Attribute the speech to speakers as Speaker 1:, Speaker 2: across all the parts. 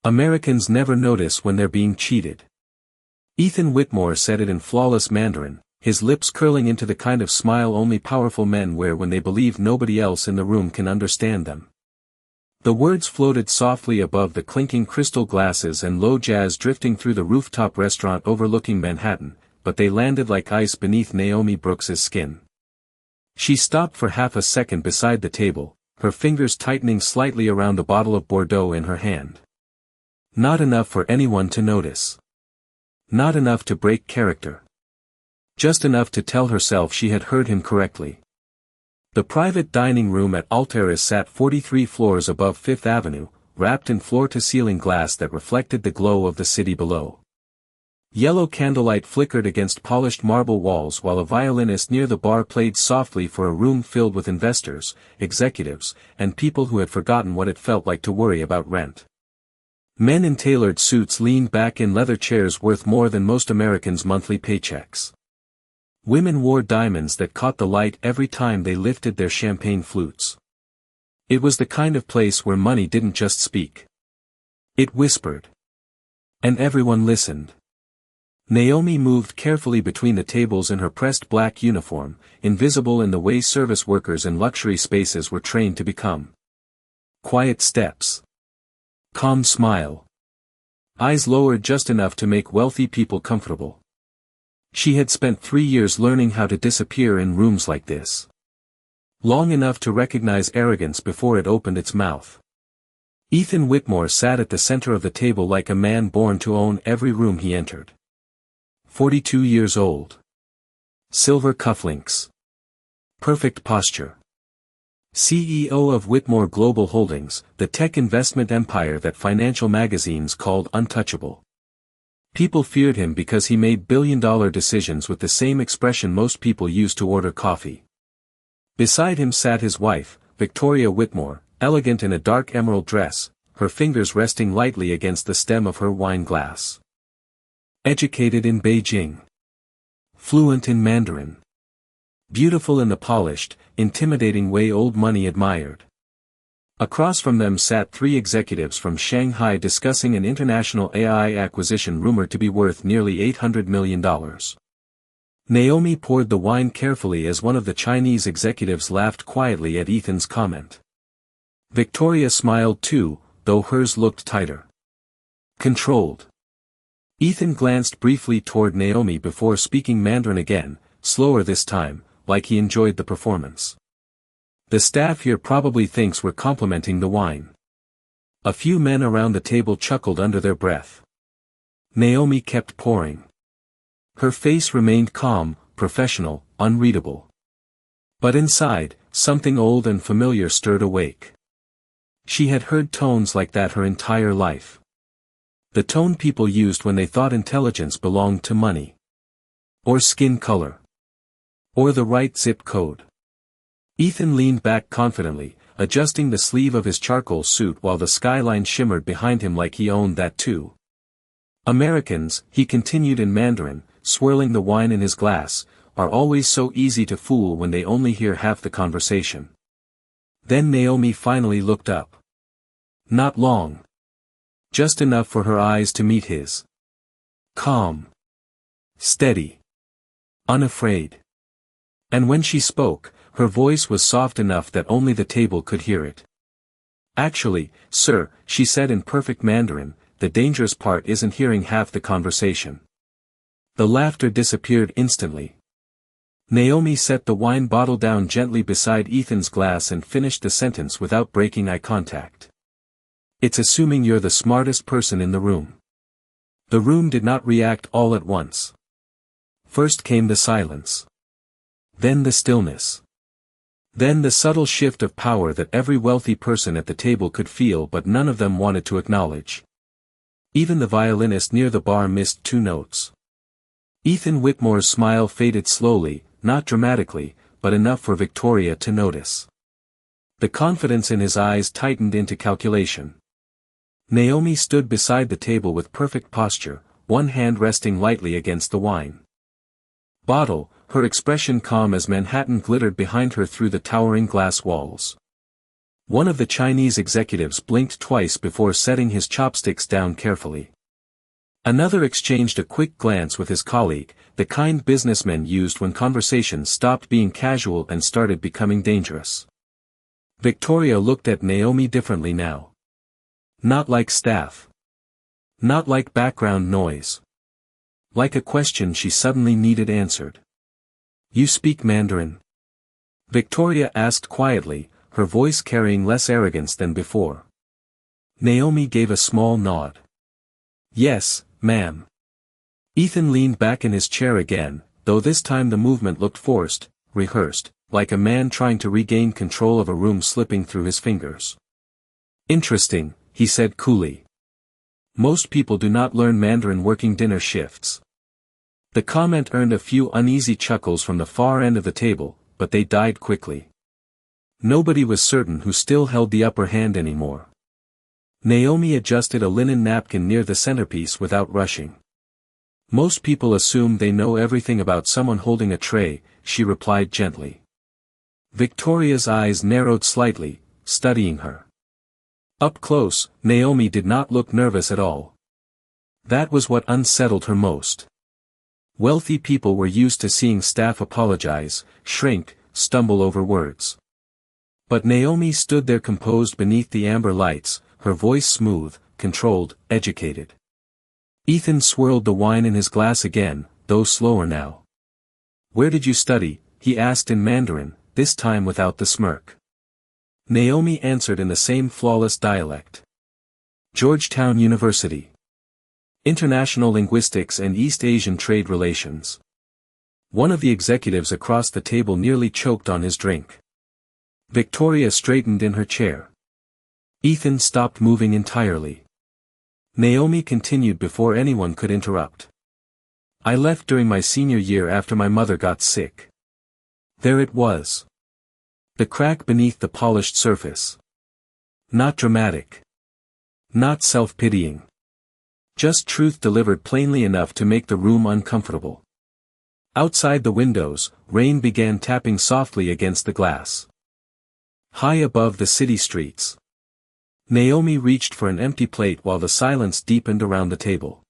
Speaker 1: Americans never notice when they're being cheated. Ethan Whitmore said it in flawless Mandarin, his lips curling into the kind of smile only powerful men wear when they believe nobody else in the room can understand them. The words floated softly above the clinking crystal glasses and low jazz drifting through the rooftop restaurant overlooking Manhattan, but they landed like ice beneath Naomi Brooks's skin. She stopped for half a second beside the table, her fingers tightening slightly around a bottle of Bordeaux in her hand. Not enough for anyone to notice. Not enough to break character. Just enough to tell herself she had heard him correctly. The private dining room at Altaris sat 43 floors above Fifth Avenue, wrapped in floor-to-ceiling glass that reflected the glow of the city below. Yellow candlelight flickered against polished marble walls while a violinist near the bar played softly for a room filled with investors, executives, and people who had forgotten what it felt like to worry about rent. Men in tailored suits leaned back in leather chairs worth more than most Americans' monthly paychecks. Women wore diamonds that caught the light every time they lifted their champagne flutes. It was the kind of place where money didn't just speak. It whispered. And everyone listened. Naomi moved carefully between the tables in her pressed black uniform, invisible in the way service workers in luxury spaces were trained to become. Quiet steps. Calm smile. Eyes lowered just enough to make wealthy people comfortable. She had spent 3 years learning how to disappear in rooms like this. Long enough to recognize arrogance before it opened its mouth. Ethan Whitmore sat at the center of the table like a man born to own every room he entered. 42 years old. Silver cufflinks. Perfect posture. CEO of Whitmore Global Holdings, the tech investment empire that financial magazines called untouchable. People feared him because he made billion-dollar decisions with the same expression most people use to order coffee. Beside him sat his wife, Victoria Whitmore, elegant in a dark emerald dress, her fingers resting lightly against the stem of her wine glass. Educated in Beijing. Fluent in Mandarin. Beautiful in the polished, intimidating way old money admired. Across from them sat 3 executives from Shanghai discussing an international AI acquisition rumored to be worth nearly $800 million. Naomi poured the wine carefully as one of the Chinese executives laughed quietly at Ethan's comment. Victoria smiled too, though hers looked tighter. Controlled. Ethan glanced briefly toward Naomi before speaking Mandarin again, slower this time, like he enjoyed the performance. The staff here probably thinks we're complimenting the wine. A few men around the table chuckled under their breath. Naomi kept pouring. Her face remained calm, professional, unreadable. But inside, something old and familiar stirred awake. She had heard tones like that her entire life. The tone people used when they thought intelligence belonged to money. Or skin color. Or the right zip code. Ethan leaned back confidently, adjusting the sleeve of his charcoal suit while the skyline shimmered behind him like he owned that too. Americans, he continued in Mandarin, swirling the wine in his glass, are always so easy to fool when they only hear half the conversation. Then Naomi finally looked up. Not long. Just enough for her eyes to meet his. Calm. Steady. Unafraid. And when she spoke, her voice was soft enough that only the table could hear it. Actually, sir, she said in perfect Mandarin, the dangerous part isn't hearing half the conversation. The laughter disappeared instantly. Naomi set the wine bottle down gently beside Ethan's glass and finished the sentence without breaking eye contact. It's assuming you're the smartest person in the room. The room did not react all at once. First came the silence. Then the stillness. Then the subtle shift of power that every wealthy person at the table could feel but none of them wanted to acknowledge. Even the violinist near the bar missed 2 notes. Ethan Whitmore's smile faded slowly, not dramatically, but enough for Victoria to notice. The confidence in his eyes tightened into calculation. Naomi stood beside the table with perfect posture, one hand resting lightly against the wine bottle, her expression calm as Manhattan glittered behind her through the towering glass walls. One of the Chinese executives blinked twice before setting his chopsticks down carefully. Another exchanged a quick glance with his colleague, the kind businessmen used when conversations stopped being casual and started becoming dangerous. Victoria looked at Naomi differently now. Not like staff. Not like background noise. Like a question she suddenly needed answered. "You speak Mandarin?" Victoria asked quietly, her voice carrying less arrogance than before. Naomi gave a small nod. "Yes, ma'am." Ethan leaned back in his chair again, though this time the movement looked forced, rehearsed, like a man trying to regain control of a room slipping through his fingers. "Interesting," he said coolly. "Most people do not learn Mandarin working dinner shifts." The comment earned a few uneasy chuckles from the far end of the table, but they died quickly. Nobody was certain who still held the upper hand anymore. Naomi adjusted a linen napkin near the centerpiece without rushing. "Most people assume they know everything about someone holding a tray," she replied gently. Victoria's eyes narrowed slightly, studying her. Up close, Naomi did not look nervous at all. That was what unsettled her most. Wealthy people were used to seeing staff apologize, shrink, stumble over words. But Naomi stood there composed beneath the amber lights, her voice smooth, controlled, educated. Ethan swirled the wine in his glass again, though slower now. "Where did you study?" he asked in Mandarin, this time without the smirk. Naomi answered in the same flawless dialect. "Georgetown University. International Linguistics and East Asian Trade Relations." One of the executives across the table nearly choked on his drink. Victoria straightened in her chair. Ethan stopped moving entirely. Naomi continued before anyone could interrupt. "I left during my senior year after my mother got sick." There it was. The crack beneath the polished surface. Not dramatic. Not self-pitying. Just truth delivered plainly enough to make the room uncomfortable. Outside the windows, rain began tapping softly against the glass. High above the city streets. Naomi reached for an empty plate while the silence deepened around the table.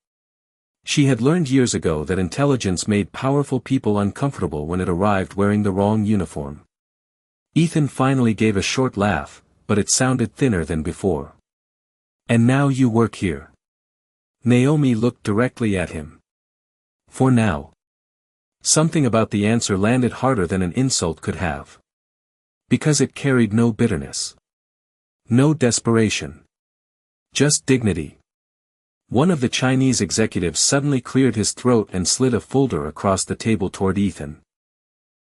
Speaker 1: She had learned years ago that intelligence made powerful people uncomfortable when it arrived wearing the wrong uniform. Ethan finally gave a short laugh, but it sounded thinner than before. "And now you work here." Naomi looked directly at him. "For now." Something about the answer landed harder than an insult could have. Because it carried no bitterness. No desperation. Just dignity. One of the Chinese executives suddenly cleared his throat and slid a folder across the table toward Ethan.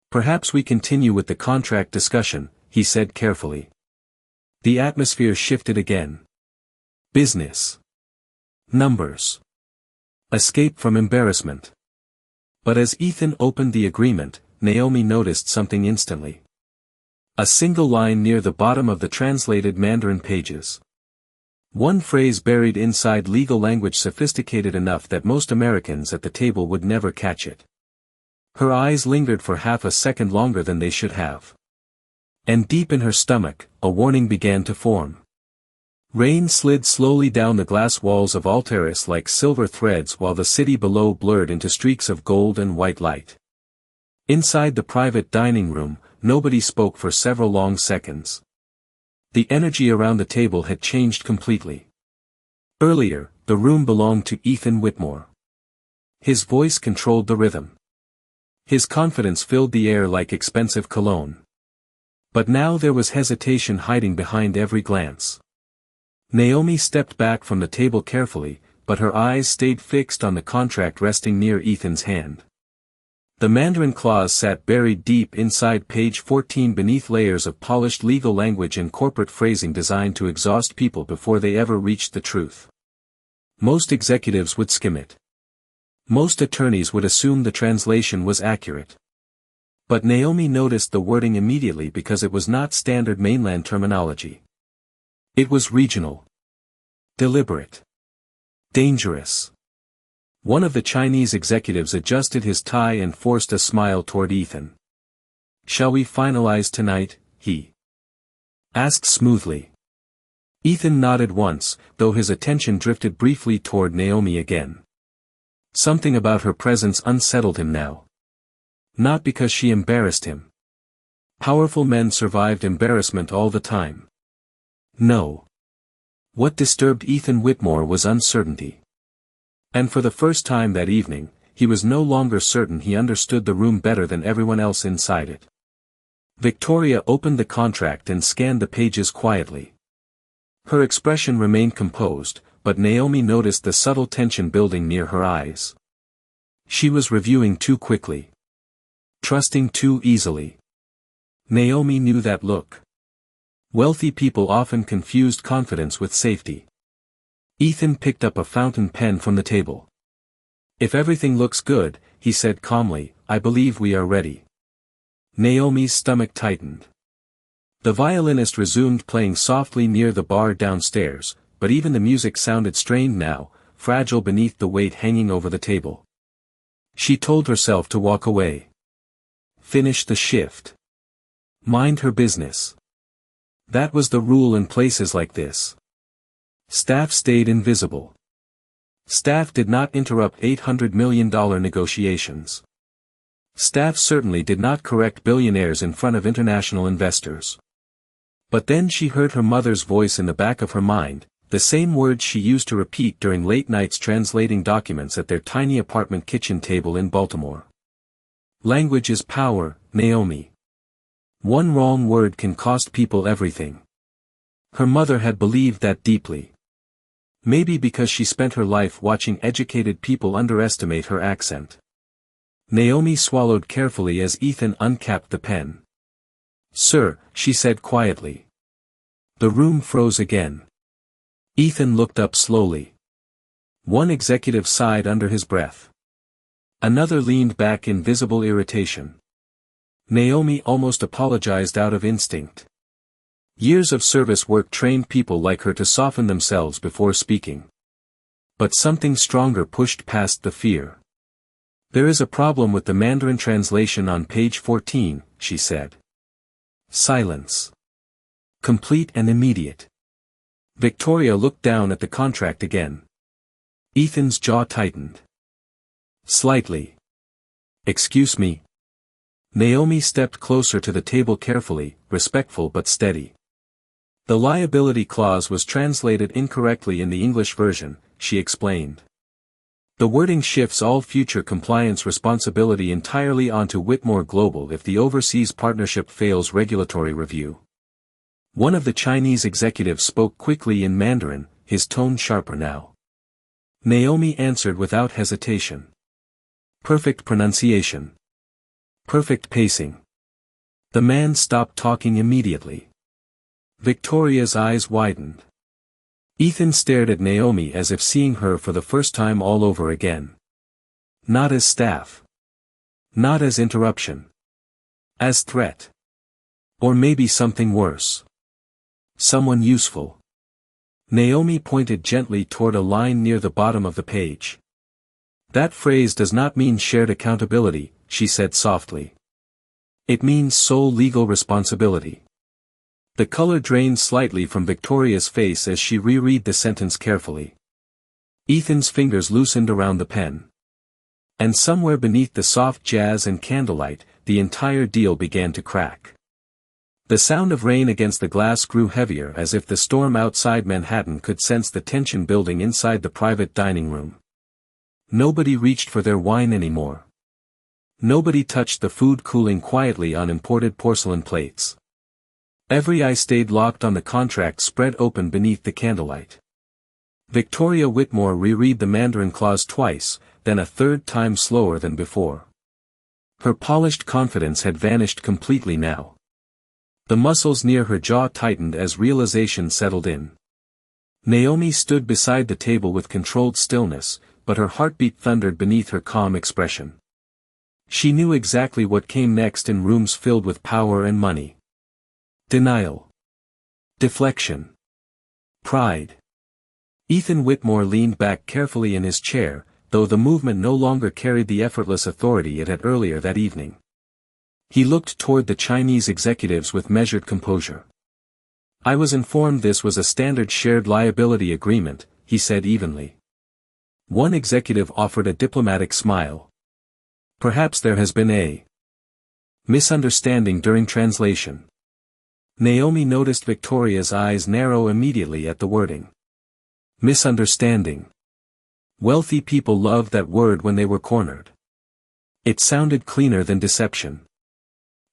Speaker 1: "Perhaps we continue with the contract discussion," he said carefully. The atmosphere shifted again. Business. Numbers. Escape from embarrassment. But as Ethan opened the agreement, Naomi noticed something instantly. A single line near the bottom of the translated Mandarin pages. One phrase buried inside legal language sophisticated enough that most Americans at the table would never catch it. Her eyes lingered for half a second longer than they should have. And deep in her stomach, a warning began to form. Rain slid slowly down the glass walls of Alteris like silver threads while the city below blurred into streaks of gold and white light. Inside the private dining room, nobody spoke for several long seconds. The energy around the table had changed completely. Earlier, the room belonged to Ethan Whitmore. His voice controlled the rhythm. His confidence filled the air like expensive cologne. But now there was hesitation hiding behind every glance. Naomi stepped back from the table carefully, but her eyes stayed fixed on the contract resting near Ethan's hand. The Mandarin clause sat buried deep inside page 14 beneath layers of polished legal language and corporate phrasing designed to exhaust people before they ever reached the truth. Most executives would skim it. Most attorneys would assume the translation was accurate. But Naomi noticed the wording immediately because it was not standard mainland terminology. It was regional. Deliberate. Dangerous. One of the Chinese executives adjusted his tie and forced a smile toward Ethan. "Shall we finalize tonight?" he asked smoothly. Ethan nodded once, though his attention drifted briefly toward Naomi again. Something about her presence unsettled him now. Not because she embarrassed him. Powerful men survived embarrassment all the time. No. What disturbed Ethan Whitmore was uncertainty. And for the first time that evening, he was no longer certain he understood the room better than everyone else inside it. Victoria opened the contract and scanned the pages quietly. Her expression remained composed, but Naomi noticed the subtle tension building near her eyes. She was reviewing too quickly. Trusting too easily. Naomi knew that look. Wealthy people often confused confidence with safety. Ethan picked up a fountain pen from the table. "If everything looks good," he said calmly, "I believe we are ready." Naomi's stomach tightened. The violinist resumed playing softly near the bar downstairs, but even the music sounded strained now, fragile beneath the weight hanging over the table. She told herself to walk away. Finish the shift. Mind her business. That was the rule in places like this. Staff stayed invisible. Staff did not interrupt $800 million negotiations. Staff certainly did not correct billionaires in front of international investors. But then she heard her mother's voice in the back of her mind, the same words she used to repeat during late nights translating documents at their tiny apartment kitchen table in Baltimore. Language is power, Naomi. One wrong word can cost people everything. Her mother had believed that deeply. Maybe because she spent her life watching educated people underestimate her accent. Naomi swallowed carefully as Ethan uncapped the pen. "Sir," she said quietly. The room froze again. Ethan looked up slowly. One executive sighed under his breath. Another leaned back in visible irritation. Naomi almost apologized out of instinct. Years of service work trained people like her to soften themselves before speaking. But something stronger pushed past the fear. "There is a problem with the Mandarin translation on page 14, she said. Silence. Complete and immediate. Victoria looked down at the contract again. Ethan's jaw tightened. Slightly. "Excuse me." Naomi stepped closer to the table carefully, respectful but steady. "The liability clause was translated incorrectly in the English version," she explained. "The wording shifts all future compliance responsibility entirely onto Whitmore Global if the overseas partnership fails regulatory review." One of the Chinese executives spoke quickly in Mandarin, his tone sharper now. Naomi answered without hesitation. Perfect pronunciation. Perfect pacing. The man stopped talking immediately. Victoria's eyes widened. Ethan stared at Naomi as if seeing her for the first time all over again. Not as staff. Not as interruption. As threat. Or maybe something worse. Someone useful. Naomi pointed gently toward a line near the bottom of the page. "That phrase does not mean shared accountability," she said softly. "It means sole legal responsibility." The color drained slightly from Victoria's face as she reread the sentence carefully. Ethan's fingers loosened around the pen. And somewhere beneath the soft jazz and candlelight, the entire deal began to crack. The sound of rain against the glass grew heavier as if the storm outside Manhattan could sense the tension building inside the private dining room. Nobody reached for their wine anymore. Nobody touched the food cooling quietly on imported porcelain plates. Every eye stayed locked on the contract spread open beneath the candlelight. Victoria Whitmore reread the Mandarin clause twice, then a third time slower than before. Her polished confidence had vanished completely now. The muscles near her jaw tightened as realization settled in. Naomi stood beside the table with controlled stillness, but her heartbeat thundered beneath her calm expression. She knew exactly what came next in rooms filled with power and money. Denial. Deflection. Pride. Ethan Whitmore leaned back carefully in his chair, though the movement no longer carried the effortless authority it had earlier that evening. He looked toward the Chinese executives with measured composure. I was informed this was a standard shared liability agreement, he said evenly. One executive offered a diplomatic smile. Perhaps there has been a misunderstanding during translation. Naomi noticed Victoria's eyes narrow immediately at the wording. Misunderstanding. Wealthy people loved that word when they were cornered. It sounded cleaner than deception.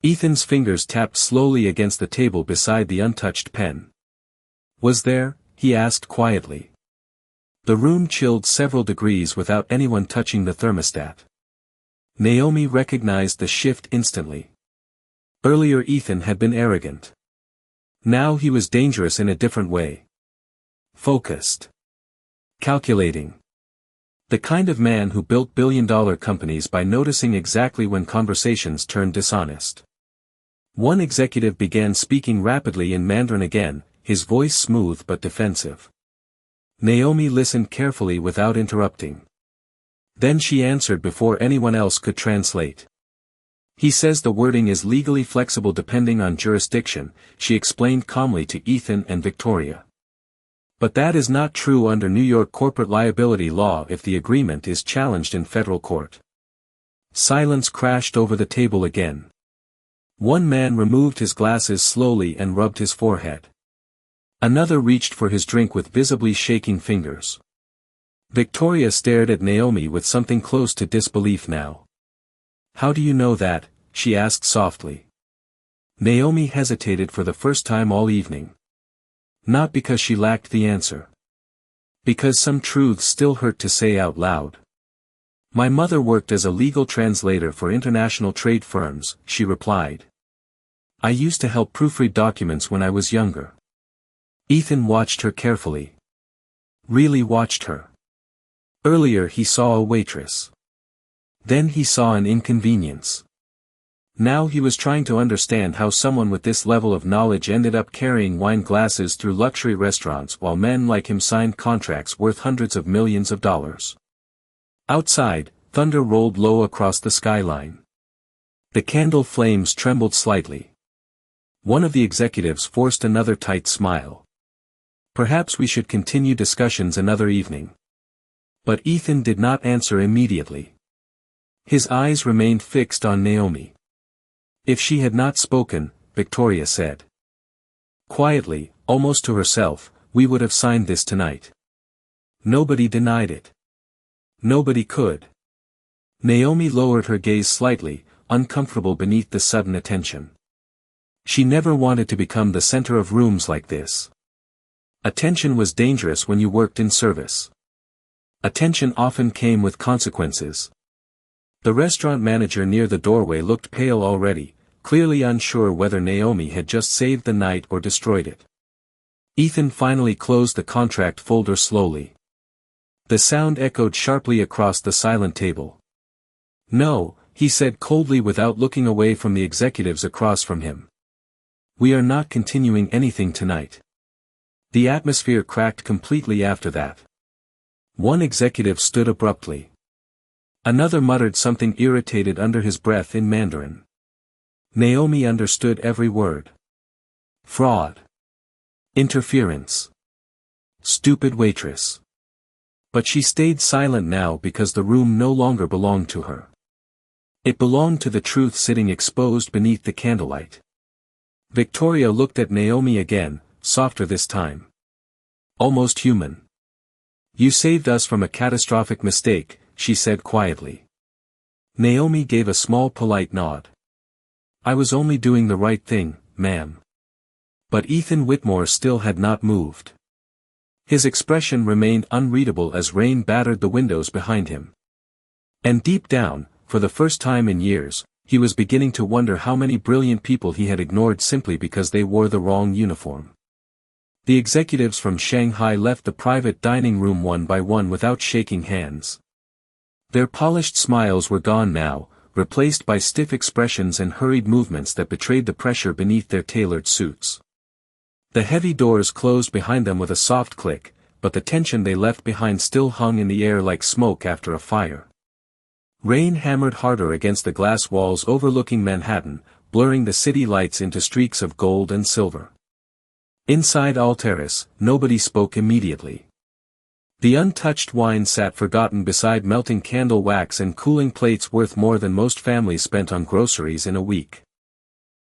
Speaker 1: Ethan's fingers tapped slowly against the table beside the untouched pen. Was there? He asked quietly. The room chilled several degrees without anyone touching the thermostat. Naomi recognized the shift instantly. Earlier Ethan had been arrogant. Now he was dangerous in a different way. Focused. Calculating. The kind of man who built billion-dollar companies by noticing exactly when conversations turned dishonest. One executive began speaking rapidly in Mandarin again, his voice smooth but defensive. Naomi listened carefully without interrupting. Then she answered before anyone else could translate. He says the wording is legally flexible depending on jurisdiction, she explained calmly to Ethan and Victoria. But that is not true under New York corporate liability law if the agreement is challenged in federal court. Silence crashed over the table again. One man removed his glasses slowly and rubbed his forehead. Another reached for his drink with visibly shaking fingers. Victoria stared at Naomi with something close to disbelief now. How do you know that? She asked softly. Naomi hesitated for the first time all evening. Not because she lacked the answer. Because some truths still hurt to say out loud. My mother worked as a legal translator for international trade firms, she replied. I used to help proofread documents when I was younger. Ethan watched her carefully. Really watched her. Earlier he saw a waitress. Then he saw an inconvenience. Now he was trying to understand how someone with this level of knowledge ended up carrying wine glasses through luxury restaurants while men like him signed contracts worth hundreds of millions of dollars. Outside, thunder rolled low across the skyline. The candle flames trembled slightly. One of the executives forced another tight smile. Perhaps we should continue discussions another evening. But Ethan did not answer immediately. His eyes remained fixed on Naomi. If she had not spoken, Victoria said. Quietly, almost to herself, we would have signed this tonight. Nobody denied it. Nobody could. Naomi lowered her gaze slightly, uncomfortable beneath the sudden attention. She never wanted to become the center of rooms like this. Attention was dangerous when you worked in service. Attention often came with consequences. The restaurant manager near the doorway looked pale already, clearly unsure whether Naomi had just saved the night or destroyed it. Ethan finally closed the contract folder slowly. The sound echoed sharply across the silent table. No, he said coldly without looking away from the executives across from him. We are not continuing anything tonight. The atmosphere cracked completely after that. One executive stood abruptly. Another muttered something irritated under his breath in Mandarin. Naomi understood every word. Fraud. Interference. Stupid waitress. But she stayed silent now because the room no longer belonged to her. It belonged to the truth sitting exposed beneath the candlelight. Victoria looked at Naomi again, softer this time. Almost human. You saved us from a catastrophic mistake, she said quietly. Naomi gave a small polite nod. I was only doing the right thing, ma'am. But Ethan Whitmore still had not moved. His expression remained unreadable as rain battered the windows behind him. And deep down, for the first time in years, he was beginning to wonder how many brilliant people he had ignored simply because they wore the wrong uniform. The executives from Shanghai left the private dining room one by one without shaking hands. Their polished smiles were gone now, replaced by stiff expressions and hurried movements that betrayed the pressure beneath their tailored suits. The heavy doors closed behind them with a soft click, but the tension they left behind still hung in the air like smoke after a fire. Rain hammered harder against the glass walls overlooking Manhattan, blurring the city lights into streaks of gold and silver. Inside Alteris, nobody spoke immediately. The untouched wine sat forgotten beside melting candle wax and cooling plates worth more than most families spent on groceries in a week.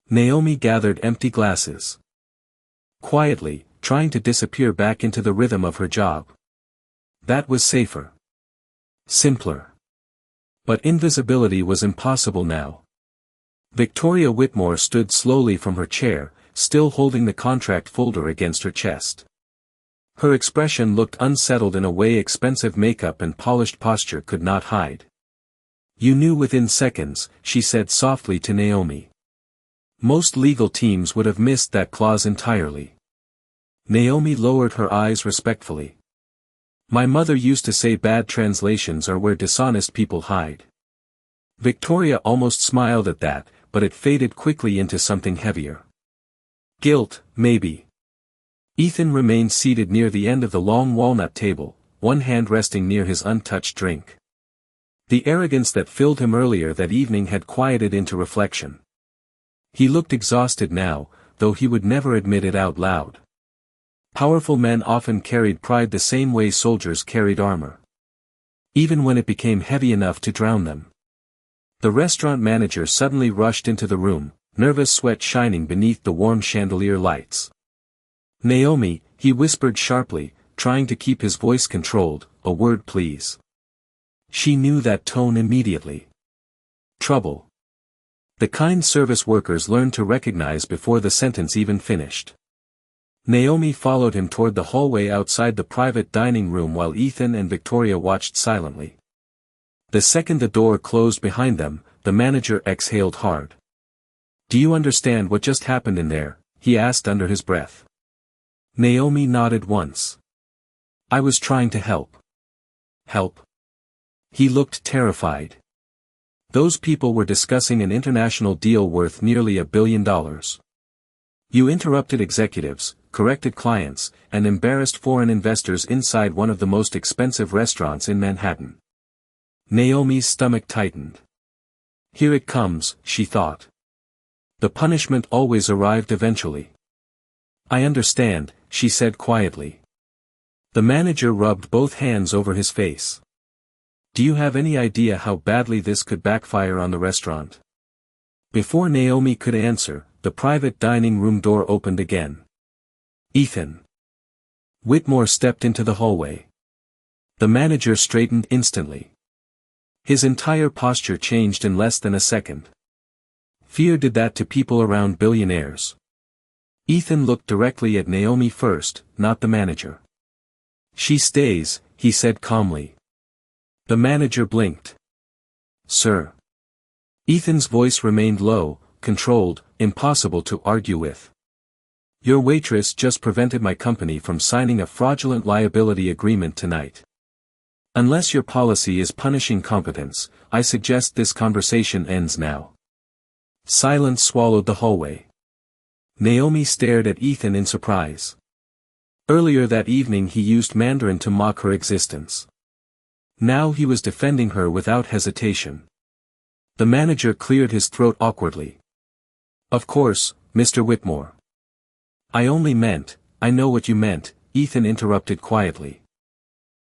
Speaker 1: Naomi gathered empty glasses. Quietly, trying to disappear back into the rhythm of her job. That was safer. Simpler. But invisibility was impossible now. Victoria Whitmore stood slowly from her chair, still holding the contract folder against her chest. Her expression looked unsettled in a way expensive makeup and polished posture could not hide. "You knew within seconds," she said softly to Naomi. Most legal teams would have missed that clause entirely. Naomi lowered her eyes respectfully. "My mother used to say bad translations are where dishonest people hide." Victoria almost smiled at that, but it faded quickly into something heavier. "Guilt, maybe." Ethan remained seated near the end of the long walnut table, one hand resting near his untouched drink. The arrogance that filled him earlier that evening had quieted into reflection. He looked exhausted now, though he would never admit it out loud. Powerful men often carried pride the same way soldiers carried armor. Even when it became heavy enough to drown them. The restaurant manager suddenly rushed into the room, nervous sweat shining beneath the warm chandelier lights. "Naomi," he whispered sharply, trying to keep his voice controlled, "a word please." She knew that tone immediately. Trouble. The kind service workers learned to recognize before the sentence even finished. Naomi followed him toward the hallway outside the private dining room while Ethan and Victoria watched silently. The second the door closed behind them, the manager exhaled hard. "Do you understand what just happened in there?" he asked under his breath. Naomi nodded once. "I was trying to help." "Help?" He looked terrified. "Those people were discussing an international deal worth nearly $1 billion. You interrupted executives, corrected clients, and embarrassed foreign investors inside one of the most expensive restaurants in Manhattan." Naomi's stomach tightened. Here it comes, she thought. The punishment always arrived eventually. "I understand," she said quietly. The manager rubbed both hands over his face. "Do you have any idea how badly this could backfire on the restaurant?" Before Naomi could answer, the private dining room door opened again. Ethan Whitmore stepped into the hallway. The manager straightened instantly. His entire posture changed in less than a second. Fear did that to people around billionaires. Ethan looked directly at Naomi first, not the manager. "She stays," he said calmly. The manager blinked. "Sir." Ethan's voice remained low, controlled, impossible to argue with. "Your waitress just prevented my company from signing a fraudulent liability agreement tonight. Unless your policy is punishing competence, I suggest this conversation ends now." Silence swallowed the hallway. Naomi stared at Ethan in surprise. Earlier that evening he used Mandarin to mock her existence. Now he was defending her without hesitation. The manager cleared his throat awkwardly. "Of course, Mr. Whitmore." "I only meant, I know what you meant," Ethan interrupted quietly.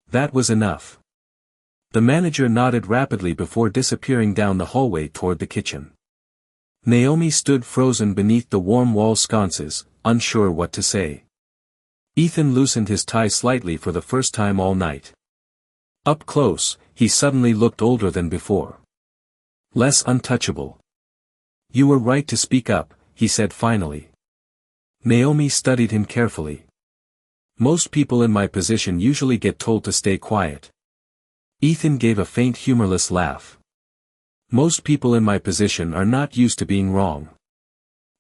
Speaker 1: That was enough. The manager nodded rapidly before disappearing down the hallway toward the kitchen. Naomi stood frozen beneath the warm wall sconces, unsure what to say. Ethan loosened his tie slightly for the first time all night. Up close, he suddenly looked older than before. Less untouchable. "You were right to speak up," he said finally. Naomi studied him carefully. "Most people in my position usually get told to stay quiet." Ethan gave a faint humorless laugh. "Most people in my position are not used to being wrong."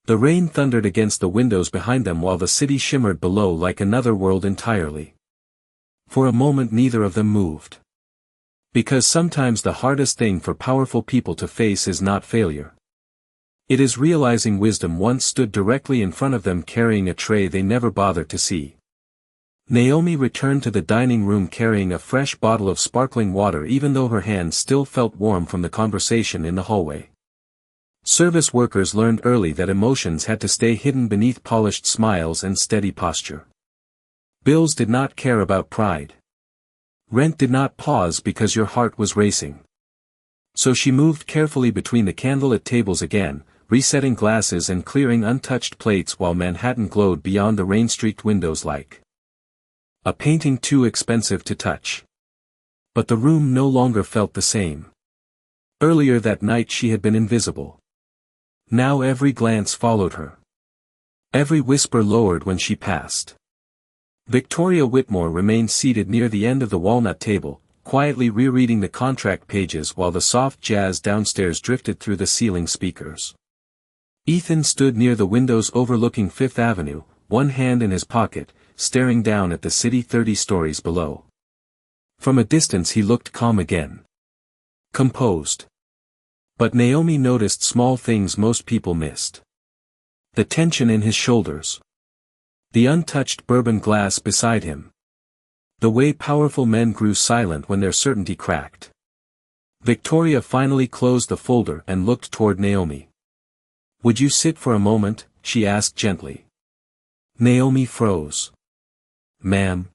Speaker 1: The rain thundered against the windows behind them while the city shimmered below like another world entirely. For a moment neither of them moved. Because sometimes the hardest thing for powerful people to face is not failure. It is realizing wisdom once stood directly in front of them carrying a tray they never bothered to see. Naomi returned to the dining room carrying a fresh bottle of sparkling water even though her hands still felt warm from the conversation in the hallway. Service workers learned early that emotions had to stay hidden beneath polished smiles and steady posture. Bills did not care about pride. Rent did not pause because your heart was racing. So she moved carefully between the candlelit tables again, resetting glasses and clearing untouched plates while Manhattan glowed beyond the rain-streaked windows like a painting too expensive to touch. But the room no longer felt the same. Earlier that night she had been invisible. Now every glance followed her. Every whisper lowered when she passed. Victoria Whitmore remained seated near the end of the walnut table, quietly rereading the contract pages while the soft jazz downstairs drifted through the ceiling speakers. Ethan stood near the windows overlooking Fifth Avenue, one hand in his pocket, staring down at the city 30 stories below. From a distance he looked calm again. Composed. But Naomi noticed small things most people missed. The tension in his shoulders. The untouched bourbon glass beside him. The way powerful men grew silent when their certainty cracked. Victoria finally closed the folder and looked toward Naomi. "Would you sit for a moment?" she asked gently. Naomi froze. "Ma'am."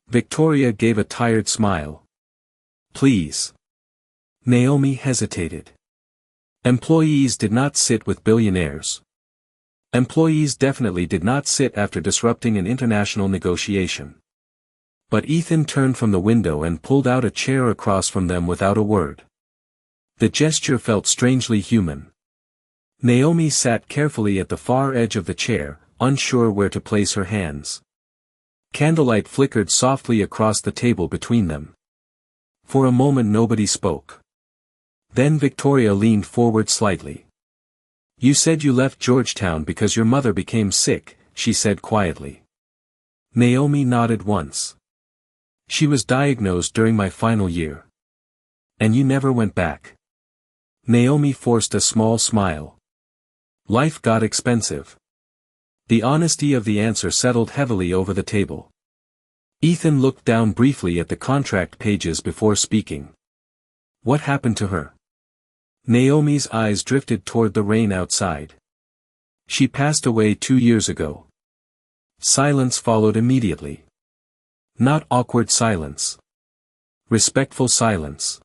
Speaker 1: Victoria gave a tired smile. "Please." Naomi hesitated. Employees did not sit with billionaires. Employees definitely did not sit after disrupting an international negotiation. But Ethan turned from the window and pulled out a chair across from them without a word. The gesture felt strangely human. Naomi sat carefully at the far edge of the chair, unsure where to place her hands. Candlelight flickered softly across the table between them. For a moment nobody spoke. Then Victoria leaned forward slightly. "You said you left Georgetown because your mother became sick," she said quietly. Naomi nodded once. "She was diagnosed during my final year. And you never went back." Naomi forced a small smile. "Life got expensive." The honesty of the answer settled heavily over the table. Ethan looked down briefly at the contract pages before speaking. "What happened to her?" Naomi's eyes drifted toward the rain outside. "She passed away 2 years ago." Silence followed immediately. Not awkward silence. Respectful silence.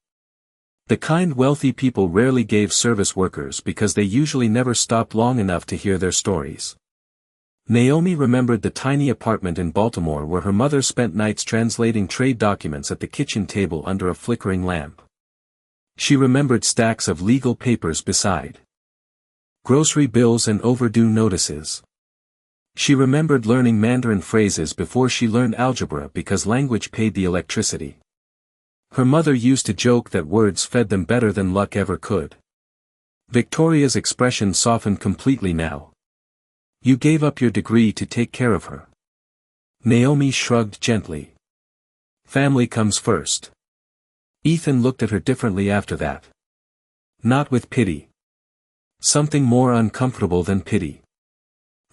Speaker 1: The kind wealthy people rarely gave service workers because they usually never stopped long enough to hear their stories. Naomi remembered the tiny apartment in Baltimore where her mother spent nights translating trade documents at the kitchen table under a flickering lamp. She remembered stacks of legal papers beside grocery bills and overdue notices. She remembered learning Mandarin phrases before she learned algebra because language paid the electricity. Her mother used to joke that words fed them better than luck ever could. Victoria's expression softened completely now. "You gave up your degree to take care of her." Naomi shrugged gently. "Family comes first." Ethan looked at her differently after that. Not with pity. Something more uncomfortable than pity.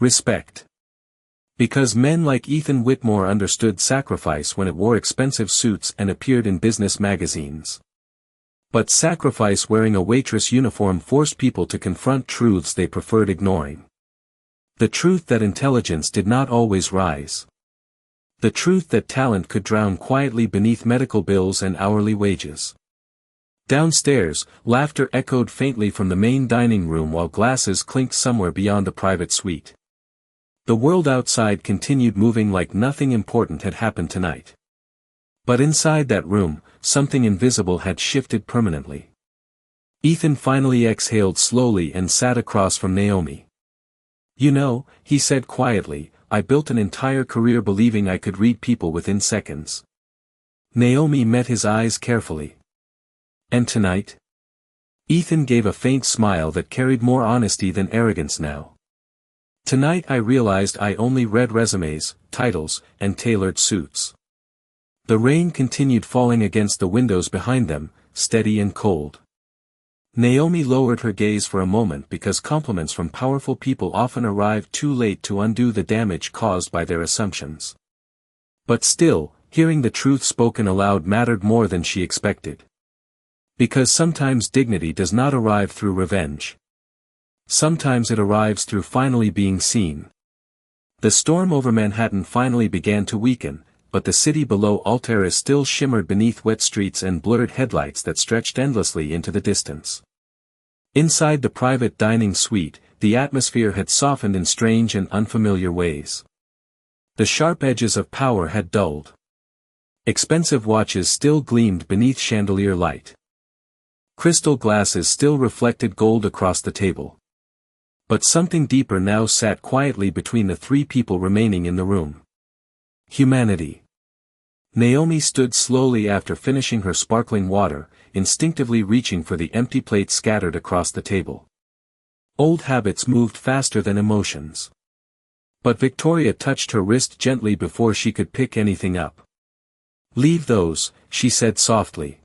Speaker 1: Respect. Because men like Ethan Whitmore understood sacrifice when it wore expensive suits and appeared in business magazines. But sacrifice wearing a waitress uniform forced people to confront truths they preferred ignoring. The truth that intelligence did not always rise. The truth that talent could drown quietly beneath medical bills and hourly wages. Downstairs, laughter echoed faintly from the main dining room while glasses clinked somewhere beyond the private suite. The world outside continued moving like nothing important had happened tonight. But inside that room, something invisible had shifted permanently. Ethan finally exhaled slowly and sat across from Naomi. "You know," he said quietly, "I built an entire career believing I could read people within seconds." Naomi met his eyes carefully. "And tonight?" Ethan gave a faint smile that carried more honesty than arrogance now. "Tonight I realized I only read resumes, titles, and tailored suits." The rain continued falling against the windows behind them, steady and cold. Naomi lowered her gaze for a moment because compliments from powerful people often arrive too late to undo the damage caused by their assumptions. But still, hearing the truth spoken aloud mattered more than she expected. Because sometimes dignity does not arrive through revenge. Sometimes it arrives through finally being seen. The storm over Manhattan finally began to weaken, but the city below Altair still shimmered beneath wet streets and blurred headlights that stretched endlessly into the distance. Inside the private dining suite, the atmosphere had softened in strange and unfamiliar ways. The sharp edges of power had dulled. Expensive watches still gleamed beneath chandelier light. Crystal glasses still reflected gold across the table. But something deeper now sat quietly between the three people remaining in the room. Humanity. Naomi stood slowly after finishing her sparkling water, instinctively reaching for the empty plate scattered across the table. Old habits moved faster than emotions. But Victoria touched her wrist gently before she could pick anything up. "Leave those," she said softly.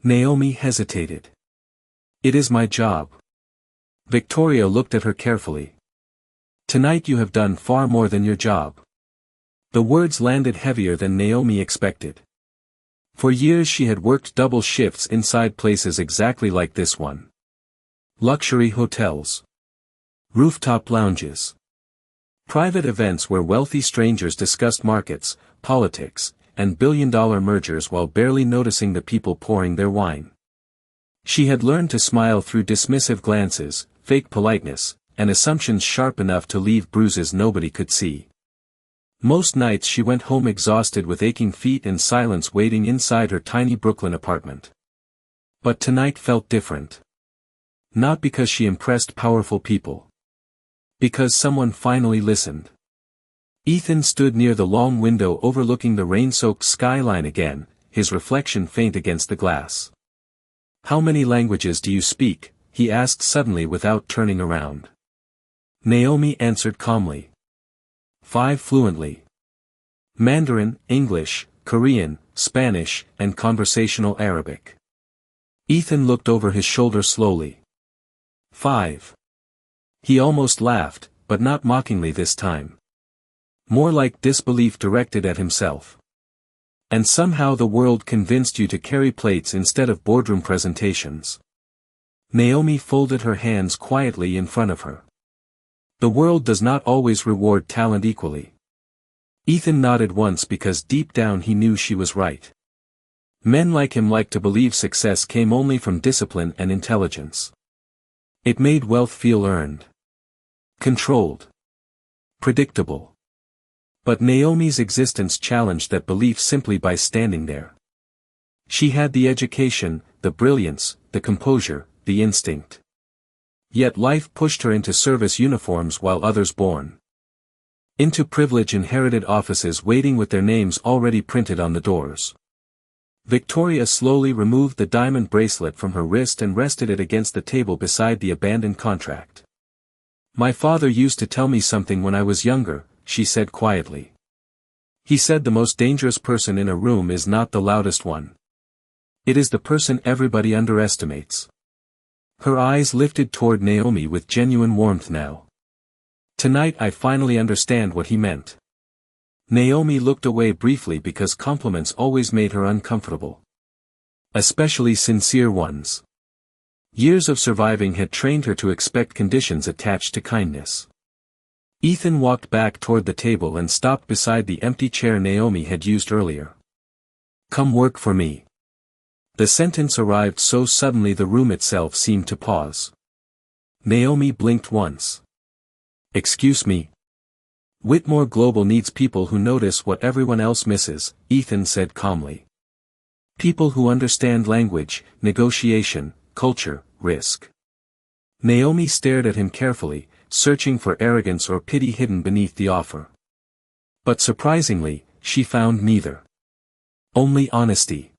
Speaker 1: Naomi hesitated. "It is my job." Victoria looked at her carefully. "Tonight you have done far more than your job." The words landed heavier than Naomi expected. For years she had worked double shifts inside places exactly like this one. Luxury hotels. Rooftop lounges. Private events where wealthy strangers discussed markets, politics, and billion-dollar mergers while barely noticing the people pouring their wine. She had learned to smile through dismissive glances, fake politeness, and assumptions sharp enough to leave bruises nobody could see. Most nights she went home exhausted with aching feet and silence waiting inside her tiny Brooklyn apartment. But tonight felt different. Not because she impressed powerful people. Because someone finally listened. Ethan stood near the long window overlooking the rain-soaked skyline again, his reflection faint against the glass. "How many languages do you speak?" he asked suddenly without turning around. Naomi answered calmly. 5 fluently. Mandarin, English, Korean, Spanish, and conversational Arabic. Ethan looked over his shoulder slowly. 5. He almost laughed, but not mockingly this time. More like disbelief directed at himself. "And somehow the world convinced you to carry plates instead of boardroom presentations." Naomi folded her hands quietly in front of her. "The world does not always reward talent equally." Ethan nodded once because deep down he knew she was right. Men like him liked to believe success came only from discipline and intelligence. It made wealth feel earned. Controlled. Predictable. But Naomi's existence challenged that belief simply by standing there. She had the education, the brilliance, the composure, the instinct. Yet life pushed her into service uniforms while others born. Into privilege-inherited offices waiting with their names already printed on the doors. Victoria slowly removed the diamond bracelet from her wrist and rested it against the table beside the abandoned contract. "My father used to tell me something when I was younger," she said quietly. "He said the most dangerous person in a room is not the loudest one. It is the person everybody underestimates." Her eyes lifted toward Naomi with genuine warmth now. "Tonight I finally understand what he meant." Naomi looked away briefly because compliments always made her uncomfortable. Especially sincere ones. Years of surviving had trained her to expect conditions attached to kindness. Ethan walked back toward the table and stopped beside the empty chair Naomi had used earlier. "Come work for me." The sentence arrived so suddenly the room itself seemed to pause. Naomi blinked once. "Excuse me." "Whitmore Global needs people who notice what everyone else misses," Ethan said calmly. "People who understand language, negotiation, culture, risk." Naomi stared at him carefully, searching for arrogance or pity hidden beneath the offer. But surprisingly, she found neither. Only honesty.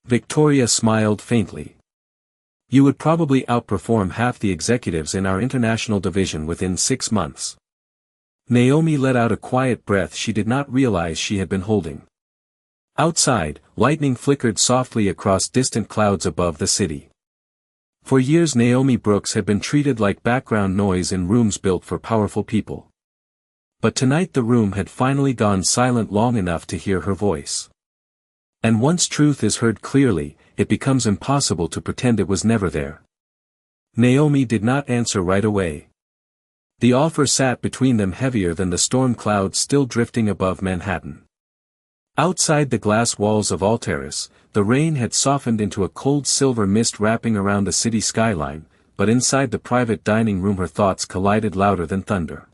Speaker 1: Victoria smiled faintly. "You would probably outperform half the executives in our international division within 6 months." Naomi let out a quiet breath she did not realize she had been holding. Outside, lightning flickered softly across distant clouds above the city. For years Naomi Brooks had been treated like background noise in rooms built for powerful people. But tonight the room had finally gone silent long enough to hear her voice. And once truth is heard clearly, it becomes impossible to pretend it was never there. Naomi did not answer right away. The offer sat between them heavier than the storm clouds still drifting above Manhattan. Outside the glass walls of Waitress, the rain had softened into a cold silver mist wrapping around the city skyline, but inside the private dining room her thoughts collided louder than thunder.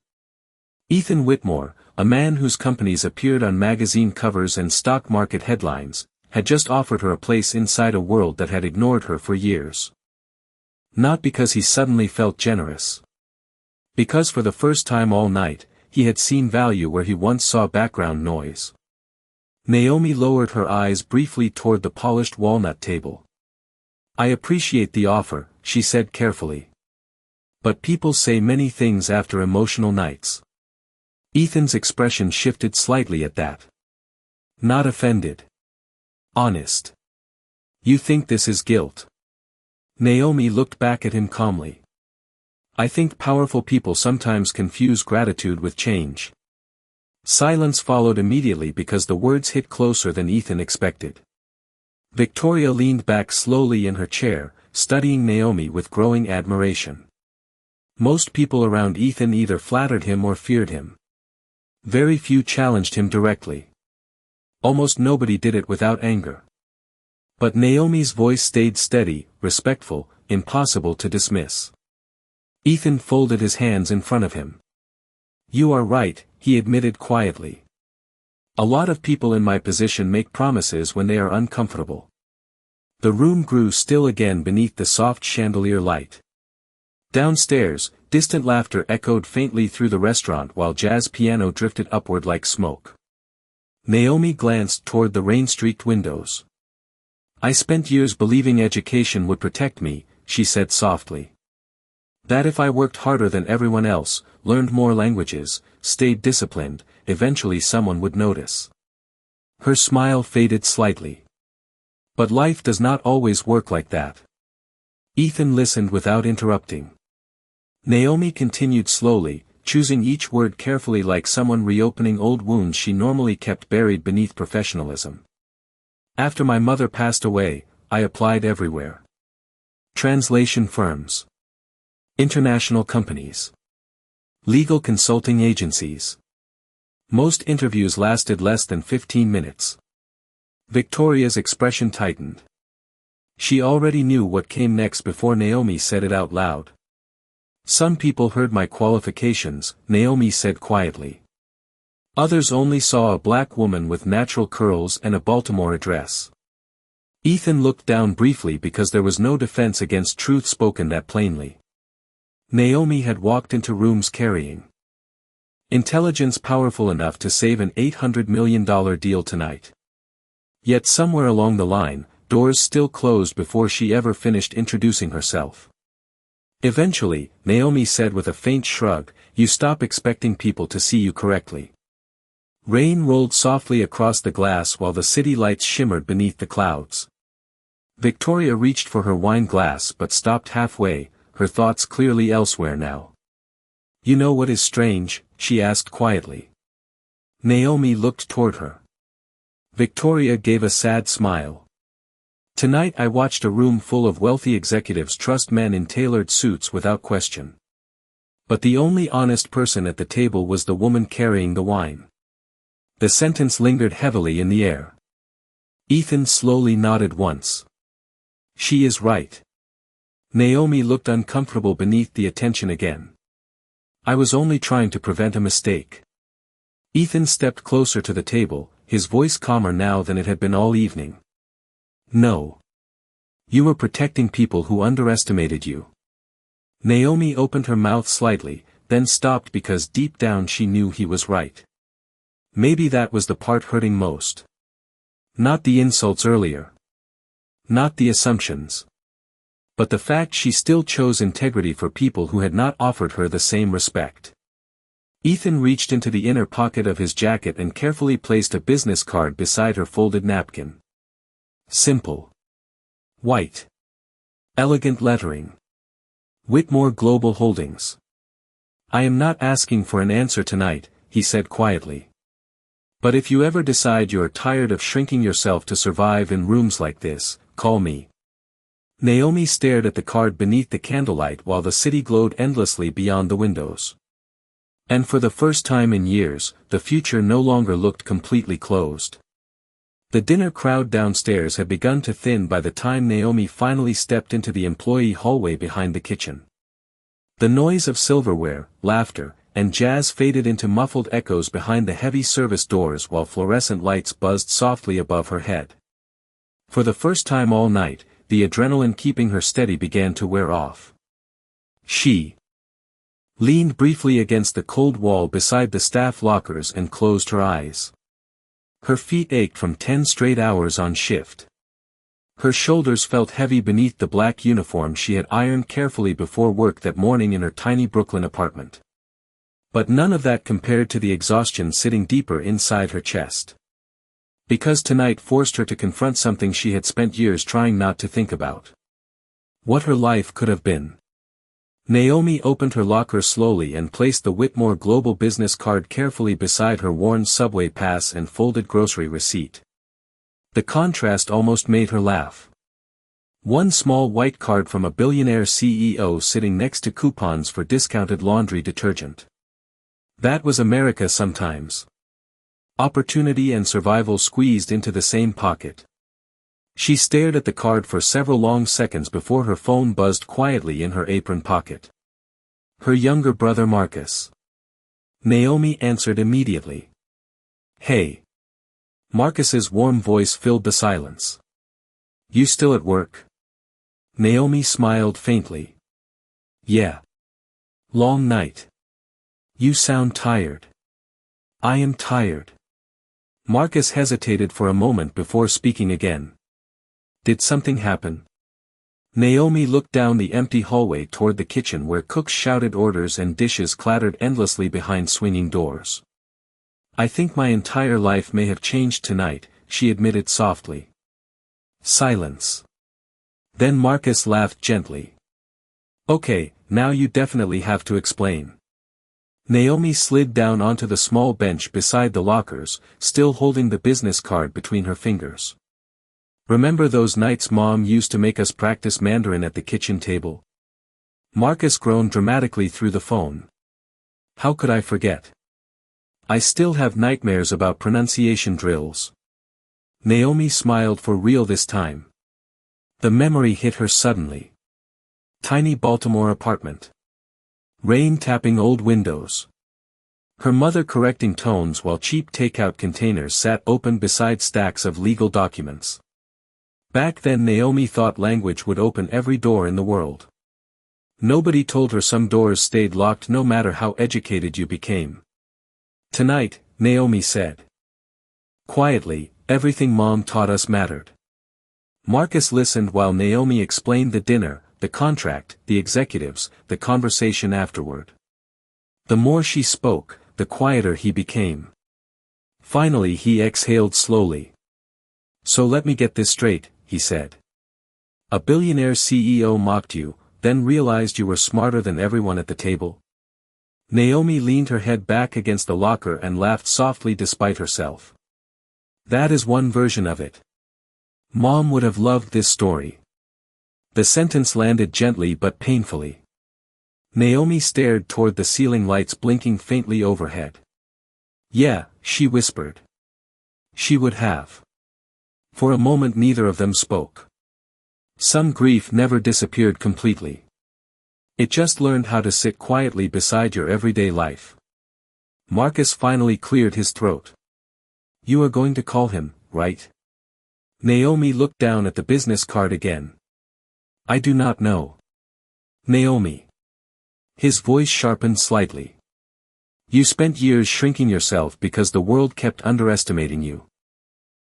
Speaker 1: Ethan Whitmore, a man whose companies appeared on magazine covers and stock market headlines, had just offered her a place inside a world that had ignored her for years. Not because he suddenly felt generous. Because for the first time all night, he had seen value where he once saw background noise. Naomi lowered her eyes briefly toward the polished walnut table. "I appreciate the offer," she said carefully. "But people say many things after emotional nights." Ethan's expression shifted slightly at that. Not offended. Honest. "You think this is guilt?" Naomi looked back at him calmly. "I think powerful people sometimes confuse gratitude with change." Silence followed immediately because the words hit closer than Ethan expected. Victoria leaned back slowly in her chair, studying Naomi with growing admiration. Most people around Ethan either flattered him or feared him. Very few challenged him directly. Almost nobody did it without anger. But Naomi's voice stayed steady, respectful, impossible to dismiss. Ethan folded his hands in front of him. "You are right," he admitted quietly. "A lot of people in my position make promises when they are uncomfortable." The room grew still again beneath the soft chandelier light. Downstairs, distant laughter echoed faintly through the restaurant while jazz piano drifted upward like smoke. Naomi glanced toward the rain-streaked windows. "I spent years believing education would protect me," she said softly. "That if I worked harder than everyone else, learned more languages, stayed disciplined, eventually someone would notice." Her smile faded slightly. "But life does not always work like that." Ethan listened without interrupting. Naomi continued slowly, choosing each word carefully like someone reopening old wounds she normally kept buried beneath professionalism. "After my mother passed away, I applied everywhere. Translation firms. International companies. Legal consulting agencies. Most interviews lasted less than 15 minutes. Victoria's expression tightened. She already knew what came next before Naomi said it out loud. "Some people heard my qualifications," Naomi said quietly. "Others only saw a black woman with natural curls and a Baltimore address." Ethan looked down briefly because there was no defense against truth spoken that plainly. Naomi had walked into rooms carrying intelligence powerful enough to save an $800 million deal tonight. Yet somewhere along the line, doors still closed before she ever finished introducing herself. Eventually, Naomi said with a faint shrug, "You stop expecting people to see you correctly." Rain rolled softly across the glass while the city lights shimmered beneath the clouds. Victoria reached for her wine glass but stopped halfway, her thoughts clearly elsewhere now. "You know what is strange?" she asked quietly. Naomi looked toward her. Victoria gave a sad smile. "Tonight I watched a room full of wealthy executives trust men in tailored suits without question. But the only honest person at the table was the woman carrying the wine." The sentence lingered heavily in the air. Ethan slowly nodded once. "She is right." Naomi looked uncomfortable beneath the attention again. "I was only trying to prevent a mistake." Ethan stepped closer to the table, his voice calmer now than it had been all evening. "No. You were protecting people who underestimated you." Naomi opened her mouth slightly, then stopped because deep down she knew he was right. Maybe that was the part hurting most. Not the insults earlier. Not the assumptions. But the fact she still chose integrity for people who had not offered her the same respect. Ethan reached into the inner pocket of his jacket and carefully placed a business card beside her folded napkin. Simple. White. Elegant lettering. Whitmore Global Holdings. "I am not asking for an answer tonight," he said quietly. "But if you ever decide you're tired of shrinking yourself to survive in rooms like this, call me." Naomi stared at the card beneath the candlelight while the city glowed endlessly beyond the windows. And for the first time in years, the future no longer looked completely closed. The dinner crowd downstairs had begun to thin by the time Naomi finally stepped into the employee hallway behind the kitchen. The noise of silverware, laughter, and jazz faded into muffled echoes behind the heavy service doors while fluorescent lights buzzed softly above her head. For the first time all night, the adrenaline keeping her steady began to wear off. She leaned briefly against the cold wall beside the staff lockers and closed her eyes. Her feet ached from 10 straight hours on shift. Her shoulders felt heavy beneath the black uniform she had ironed carefully before work that morning in her tiny Brooklyn apartment. But none of that compared to the exhaustion sitting deeper inside her chest. Because tonight forced her to confront something she had spent years trying not to think about. What her life could have been. Naomi opened her locker slowly and placed the Whitmore Global Business card carefully beside her worn subway pass and folded grocery receipt. The contrast almost made her laugh. One small white card from a billionaire CEO sitting next to coupons for discounted laundry detergent. That was America sometimes. Opportunity and survival squeezed into the same pocket. She stared at the card for several long seconds before her phone buzzed quietly in her apron pocket. Her younger brother Marcus. Naomi answered immediately. "Hey." Marcus's warm voice filled the silence. "You still at work?" Naomi smiled faintly. "Yeah. Long night. You sound tired." "I am tired." Marcus hesitated for a moment before speaking again. "Did something happen?" Naomi looked down the empty hallway toward the kitchen where cooks shouted orders and dishes clattered endlessly behind swinging doors. "I think my entire life may have changed tonight," she admitted softly. Silence. Then Marcus laughed gently. "Okay, now you definitely have to explain." Naomi slid down onto the small bench beside the lockers, still holding the business card between her fingers. "Remember those nights Mom used to make us practice Mandarin at the kitchen table?" Marcus groaned dramatically through the phone. "How could I forget? I still have nightmares about pronunciation drills." Naomi smiled for real this time. The memory hit her suddenly. Tiny Baltimore apartment. Rain tapping old windows. Her mother correcting tones while cheap takeout containers sat open beside stacks of legal documents. Back then Naomi thought language would open every door in the world. Nobody told her some doors stayed locked no matter how educated you became. "Tonight," Naomi said. Quietly, everything Mom taught us mattered. Marcus listened while Naomi explained the dinner, the contract, the executives, the conversation afterward. The more she spoke, the quieter he became. Finally he exhaled slowly. "So let me get this straight," he said. "A billionaire CEO mocked you, then realized you were smarter than everyone at the table?" Naomi leaned her head back against the locker and laughed softly despite herself. "That is one version of it. Mom would have loved this story." The sentence landed gently but painfully. Naomi stared toward the ceiling lights blinking faintly overhead. "Yeah," she whispered. "She would have." For a moment neither of them spoke. Some grief never disappeared completely. It just learned how to sit quietly beside your everyday life. Marcus finally cleared his throat. "You are going to call him, right?" Naomi looked down at the business card again. "I do not know." "Naomi." His voice sharpened slightly. "You spent years shrinking yourself because the world kept underestimating you.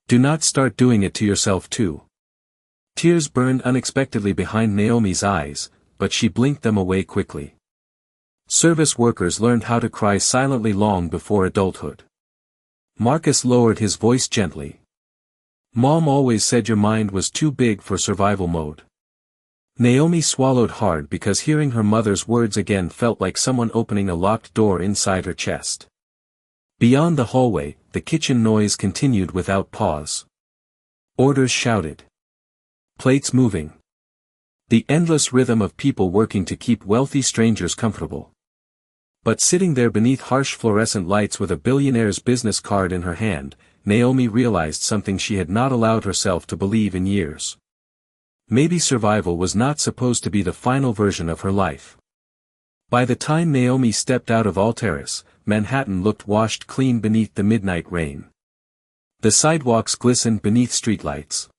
Speaker 1: Do not start doing it to yourself too." Tears burned unexpectedly behind Naomi's eyes, but she blinked them away quickly. Service workers learned how to cry silently long before adulthood. Marcus lowered his voice gently. "Mom always said your mind was too big for survival mode." Naomi swallowed hard because hearing her mother's words again felt like someone opening a locked door inside her chest. Beyond the hallway, the kitchen noise continued without pause. Orders shouted. Plates moving. The endless rhythm of people working to keep wealthy strangers comfortable. But sitting there beneath harsh fluorescent lights with a billionaire's business card in her hand, Naomi realized something she had not allowed herself to believe in years. Maybe survival was not supposed to be the final version of her life. By the time Naomi stepped out of Alteris, Manhattan looked washed clean beneath the midnight rain. The sidewalks glistened beneath streetlights.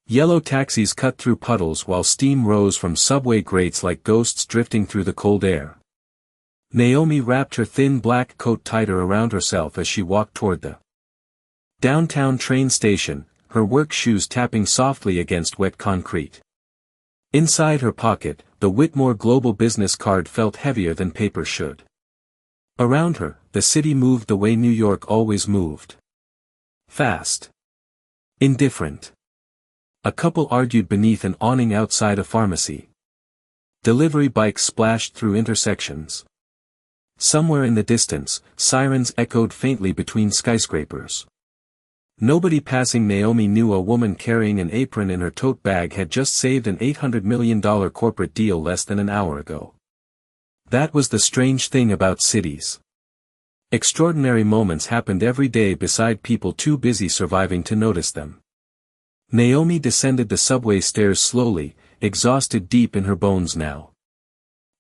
Speaker 1: Yellow taxis cut through puddles while steam rose from subway grates like ghosts drifting through the cold air. Naomi wrapped her thin black coat tighter around herself as she walked toward the downtown train station, her work shoes tapping softly against wet concrete. Inside her pocket, the Whitmore Global Business card felt heavier than paper should. Around her, the city moved the way New York always moved. Fast. Indifferent. A couple argued beneath an awning outside a pharmacy. Delivery bikes splashed through intersections. Somewhere in the distance, sirens echoed faintly between skyscrapers. Nobody passing Naomi knew a woman carrying an apron in her tote bag had just saved an $800 million corporate deal less than an hour ago. That was the strange thing about cities. Extraordinary moments happened every day beside people too busy surviving to notice them. Naomi descended the subway stairs slowly, exhausted deep in her bones now.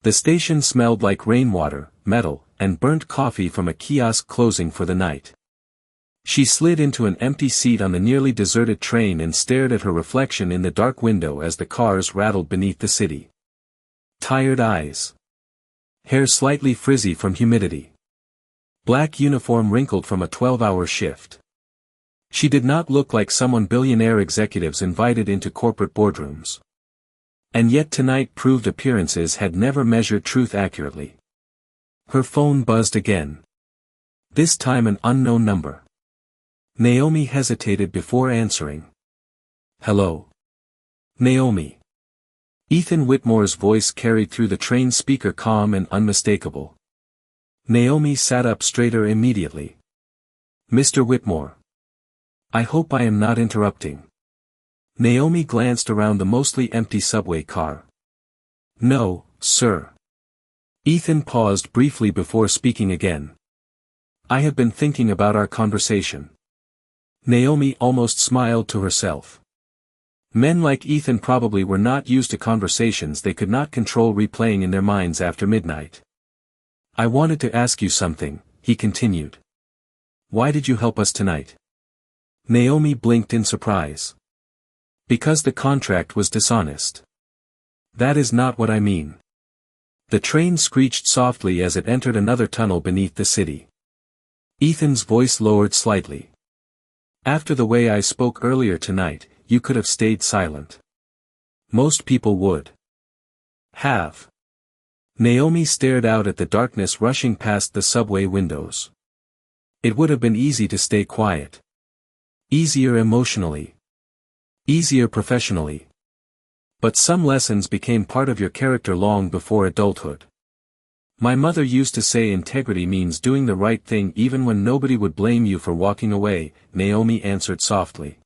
Speaker 1: The station smelled like rainwater, metal, and burnt coffee from a kiosk closing for the night. She slid into an empty seat on the nearly deserted train and stared at her reflection in the dark window as the cars rattled beneath the city. Tired eyes. Hair slightly frizzy from humidity. Black uniform wrinkled from a 12-hour shift. She did not look like someone billionaire executives invited into corporate boardrooms. And yet tonight proved appearances had never measured truth accurately. Her phone buzzed again. This time an unknown number. Naomi hesitated before answering. Hello? Naomi. Ethan Whitmore's voice carried through the train speaker calm and unmistakable. Naomi sat up straighter immediately. Mr. Whitmore. I hope I am not interrupting. Naomi glanced around the mostly empty subway car. No, sir. Ethan paused briefly before speaking again. I have been thinking about our conversation. Naomi almost smiled to herself. Men like Ethan probably were not used to conversations they could not control replaying in their minds after midnight. I wanted to ask you something, he continued. Why did you help us tonight? Naomi blinked in surprise. Because the contract was dishonest. That is not what I mean. The train screeched softly as it entered another tunnel beneath the city. Ethan's voice lowered slightly. After the way I spoke earlier tonight, you could have stayed silent. Most people would have. Naomi stared out at the darkness rushing past the subway windows. It would have been easy to stay quiet. Easier emotionally. Easier professionally. But some lessons became part of your character long before adulthood. My mother used to say integrity means doing the right thing even when nobody would blame you for walking away, Naomi answered softly.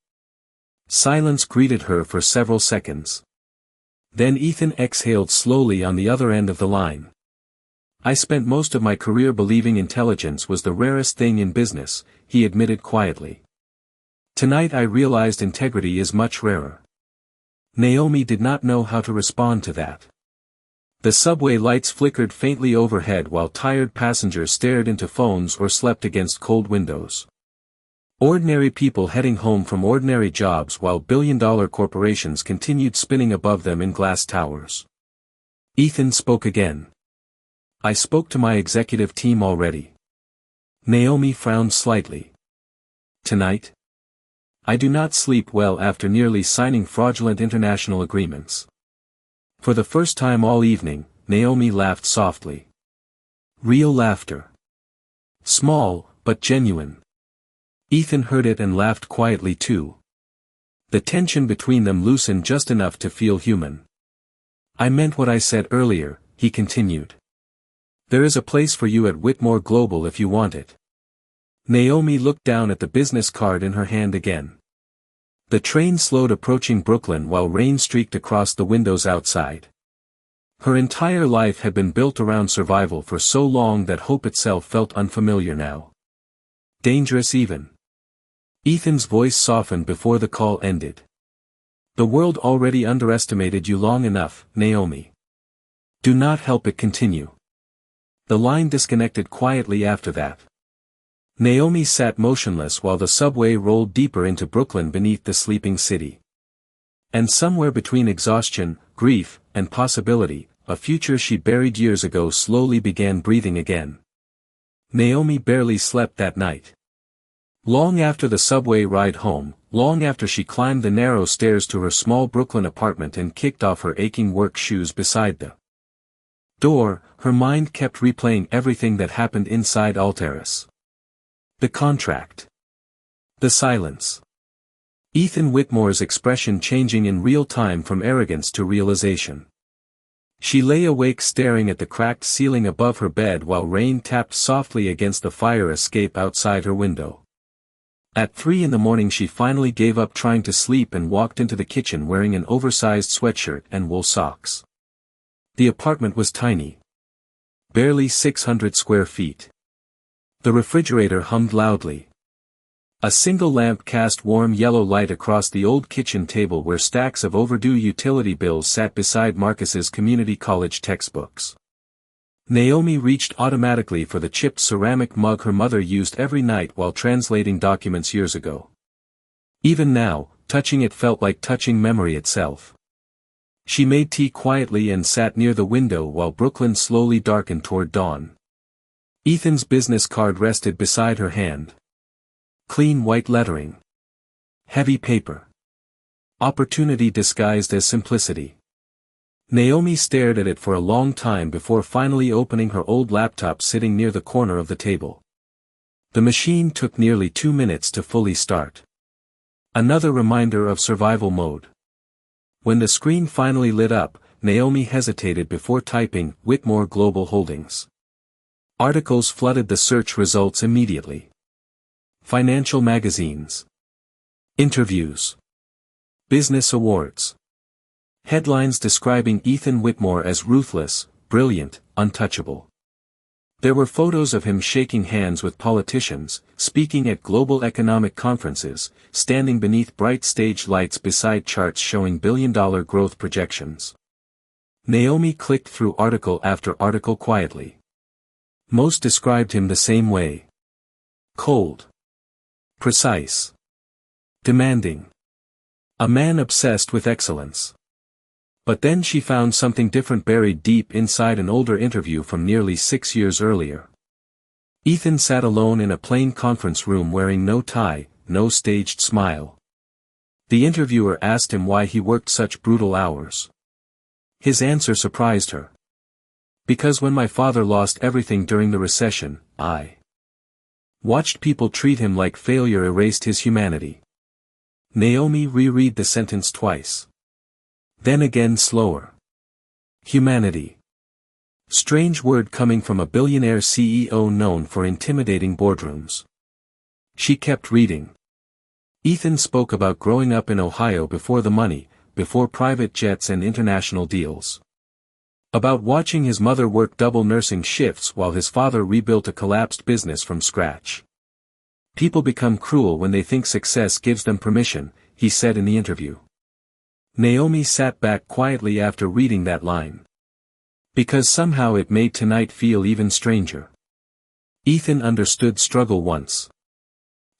Speaker 1: Silence greeted her for several seconds. Then Ethan exhaled slowly on the other end of the line. I spent most of my career believing intelligence was the rarest thing in business, he admitted quietly. Tonight I realized integrity is much rarer. Naomi did not know how to respond to that. The subway lights flickered faintly overhead while tired passengers stared into phones or slept against cold windows. Ordinary people heading home from ordinary jobs while billion-dollar corporations continued spinning above them in glass towers. Ethan spoke again. I spoke to my executive team already. Naomi frowned slightly. Tonight? I do not sleep well after nearly signing fraudulent international agreements. For the first time all evening, Naomi laughed softly. Real laughter. Small, but genuine. Ethan heard it and laughed quietly too. The tension between them loosened just enough to feel human. I meant what I said earlier, he continued. There is a place for you at Whitmore Global if you want it. Naomi looked down at the business card in her hand again. The train slowed approaching Brooklyn while rain streaked across the windows outside. Her entire life had been built around survival for so long that hope itself felt unfamiliar now. Dangerous even. Ethan's voice softened before the call ended. The world already underestimated you long enough, Naomi. Do not help it continue. The line disconnected quietly after that. Naomi sat motionless while the subway rolled deeper into Brooklyn beneath the sleeping city. And somewhere between exhaustion, grief, and possibility, a future she buried years ago slowly began breathing again. Naomi barely slept that night. Long after the subway ride home, long after she climbed the narrow stairs to her small Brooklyn apartment and kicked off her aching work shoes beside the door, her mind kept replaying everything that happened inside Alteris. The contract. The silence. Ethan Whitmore's expression changing in real time from arrogance to realization. She lay awake staring at the cracked ceiling above her bed while rain tapped softly against the fire escape outside her window. At 3 a.m. she finally gave up trying to sleep and walked into the kitchen wearing an oversized sweatshirt and wool socks. The apartment was tiny. Barely 600 square feet. The refrigerator hummed loudly. A single lamp cast warm yellow light across the old kitchen table where stacks of overdue utility bills sat beside Marcus's community college textbooks. Naomi reached automatically for the chipped ceramic mug her mother used every night while translating documents years ago. Even now, touching it felt like touching memory itself. She made tea quietly and sat near the window while Brooklyn slowly darkened toward dawn. Ethan's business card rested beside her hand. Clean white lettering. Heavy paper. Opportunity disguised as simplicity. Naomi stared at it for a long time before finally opening her old laptop sitting near the corner of the table. The machine took nearly 2 minutes to fully start. Another reminder of survival mode. When the screen finally lit up, Naomi hesitated before typing Whitmore Global Holdings. Articles flooded the search results immediately. Financial magazines. Interviews. Business awards. Headlines describing Ethan Whitmore as ruthless, brilliant, untouchable. There were photos of him shaking hands with politicians, speaking at global economic conferences, standing beneath bright stage lights beside charts showing billion-dollar growth projections. Naomi clicked through article after article quietly. Most described him the same way. Cold. Precise. Demanding. A man obsessed with excellence. But then she found something different buried deep inside an older interview from nearly 6 years earlier. Ethan sat alone in a plain conference room wearing no tie, no staged smile. The interviewer asked him why he worked such brutal hours. His answer surprised her. Because when my father lost everything during the recession, I watched people treat him like failure erased his humanity. Naomi reread the sentence twice. Then again slower. Humanity. Strange word coming from a billionaire CEO known for intimidating boardrooms. She kept reading. Ethan spoke about growing up in Ohio before the money, before private jets and international deals. About watching his mother work double nursing shifts while his father rebuilt a collapsed business from scratch. People become cruel when they think success gives them permission, he said in the interview. Naomi sat back quietly after reading that line. Because somehow it made tonight feel even stranger. Ethan understood struggle once.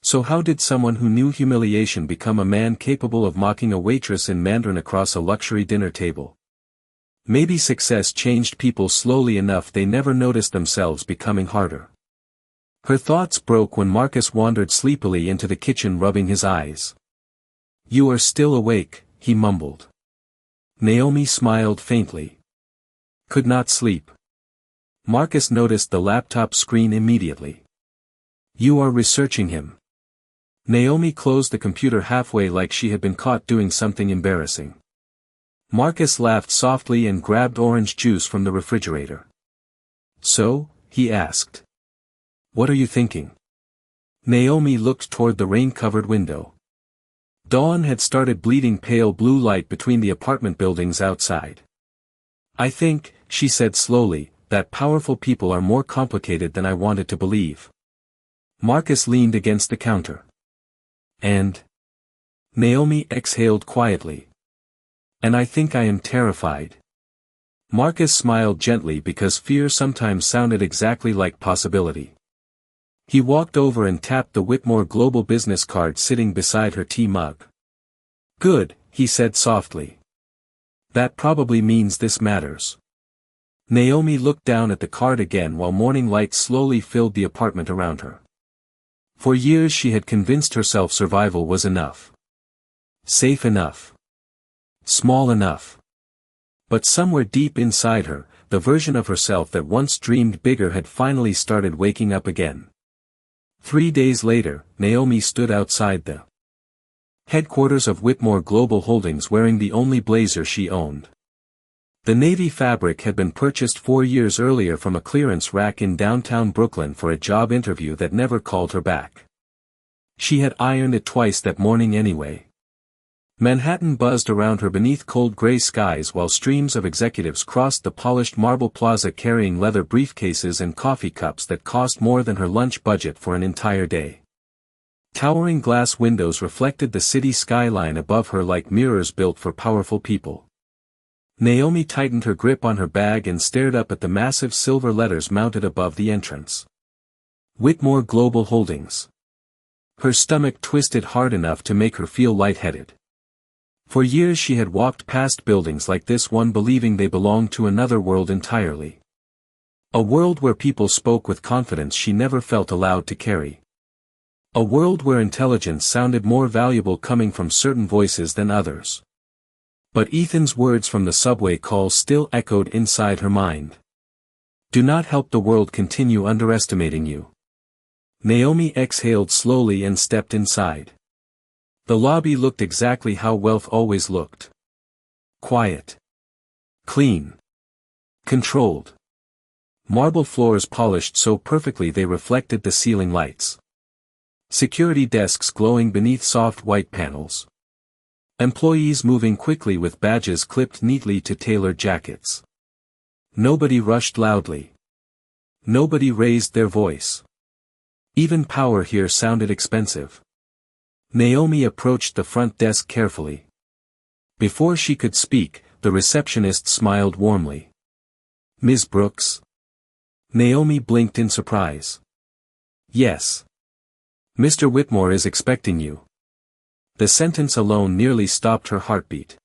Speaker 1: So how did someone who knew humiliation become a man capable of mocking a waitress in Mandarin across a luxury dinner table? Maybe success changed people slowly enough they never noticed themselves becoming harder. Her thoughts broke when Marcus wandered sleepily into the kitchen rubbing his eyes. You are still awake, he mumbled. Naomi smiled faintly. Could not sleep. Marcus noticed the laptop screen immediately. You are researching him. Naomi closed the computer halfway like she had been caught doing something embarrassing. Marcus laughed softly and grabbed orange juice from the refrigerator. So, he asked. What are you thinking? Naomi looked toward the rain-covered window. Dawn had started bleeding pale blue light between the apartment buildings outside. "I think," she said slowly, "that powerful people are more complicated than I wanted to believe." Marcus leaned against the counter. "And?" Naomi exhaled quietly. "And I think I am terrified." Marcus smiled gently because fear sometimes sounded exactly like possibility. He walked over and tapped the Whitmore Global business card sitting beside her tea mug. "Good," he said softly. "That probably means this matters." Naomi looked down at the card again while morning light slowly filled the apartment around her. For years she had convinced herself survival was enough. Safe enough. Small enough. But somewhere deep inside her, the version of herself that once dreamed bigger had finally started waking up again. 3 days later, Naomi stood outside the headquarters of Whitmore Global Holdings wearing the only blazer she owned. The navy fabric had been purchased 4 years earlier from a clearance rack in downtown Brooklyn for a job interview that never called her back. She had ironed it twice that morning anyway. Manhattan buzzed around her beneath cold gray skies while streams of executives crossed the polished marble plaza carrying leather briefcases and coffee cups that cost more than her lunch budget for an entire day. Towering glass windows reflected the city skyline above her like mirrors built for powerful people. Naomi tightened her grip on her bag and stared up at the massive silver letters mounted above the entrance. Whitmore Global Holdings. Her stomach twisted hard enough to make her feel lightheaded. For years she had walked past buildings like this one believing they belonged to another world entirely. A world where people spoke with confidence she never felt allowed to carry. A world where intelligence sounded more valuable coming from certain voices than others. But Ethan's words from the subway call still echoed inside her mind. "Do not help the world continue underestimating you." Naomi exhaled slowly and stepped inside. The lobby looked exactly how wealth always looked. Quiet. Clean. Controlled. Marble floors polished so perfectly they reflected the ceiling lights. Security desks glowing beneath soft white panels. Employees moving quickly with badges clipped neatly to tailored jackets. Nobody rushed loudly. Nobody raised their voice. Even power here sounded expensive. Naomi approached the front desk carefully. Before she could speak, the receptionist smiled warmly. "Ms. Brooks?" Naomi blinked in surprise. "Yes. Mr. Whitmore is expecting you." The sentence alone nearly stopped her heartbeat.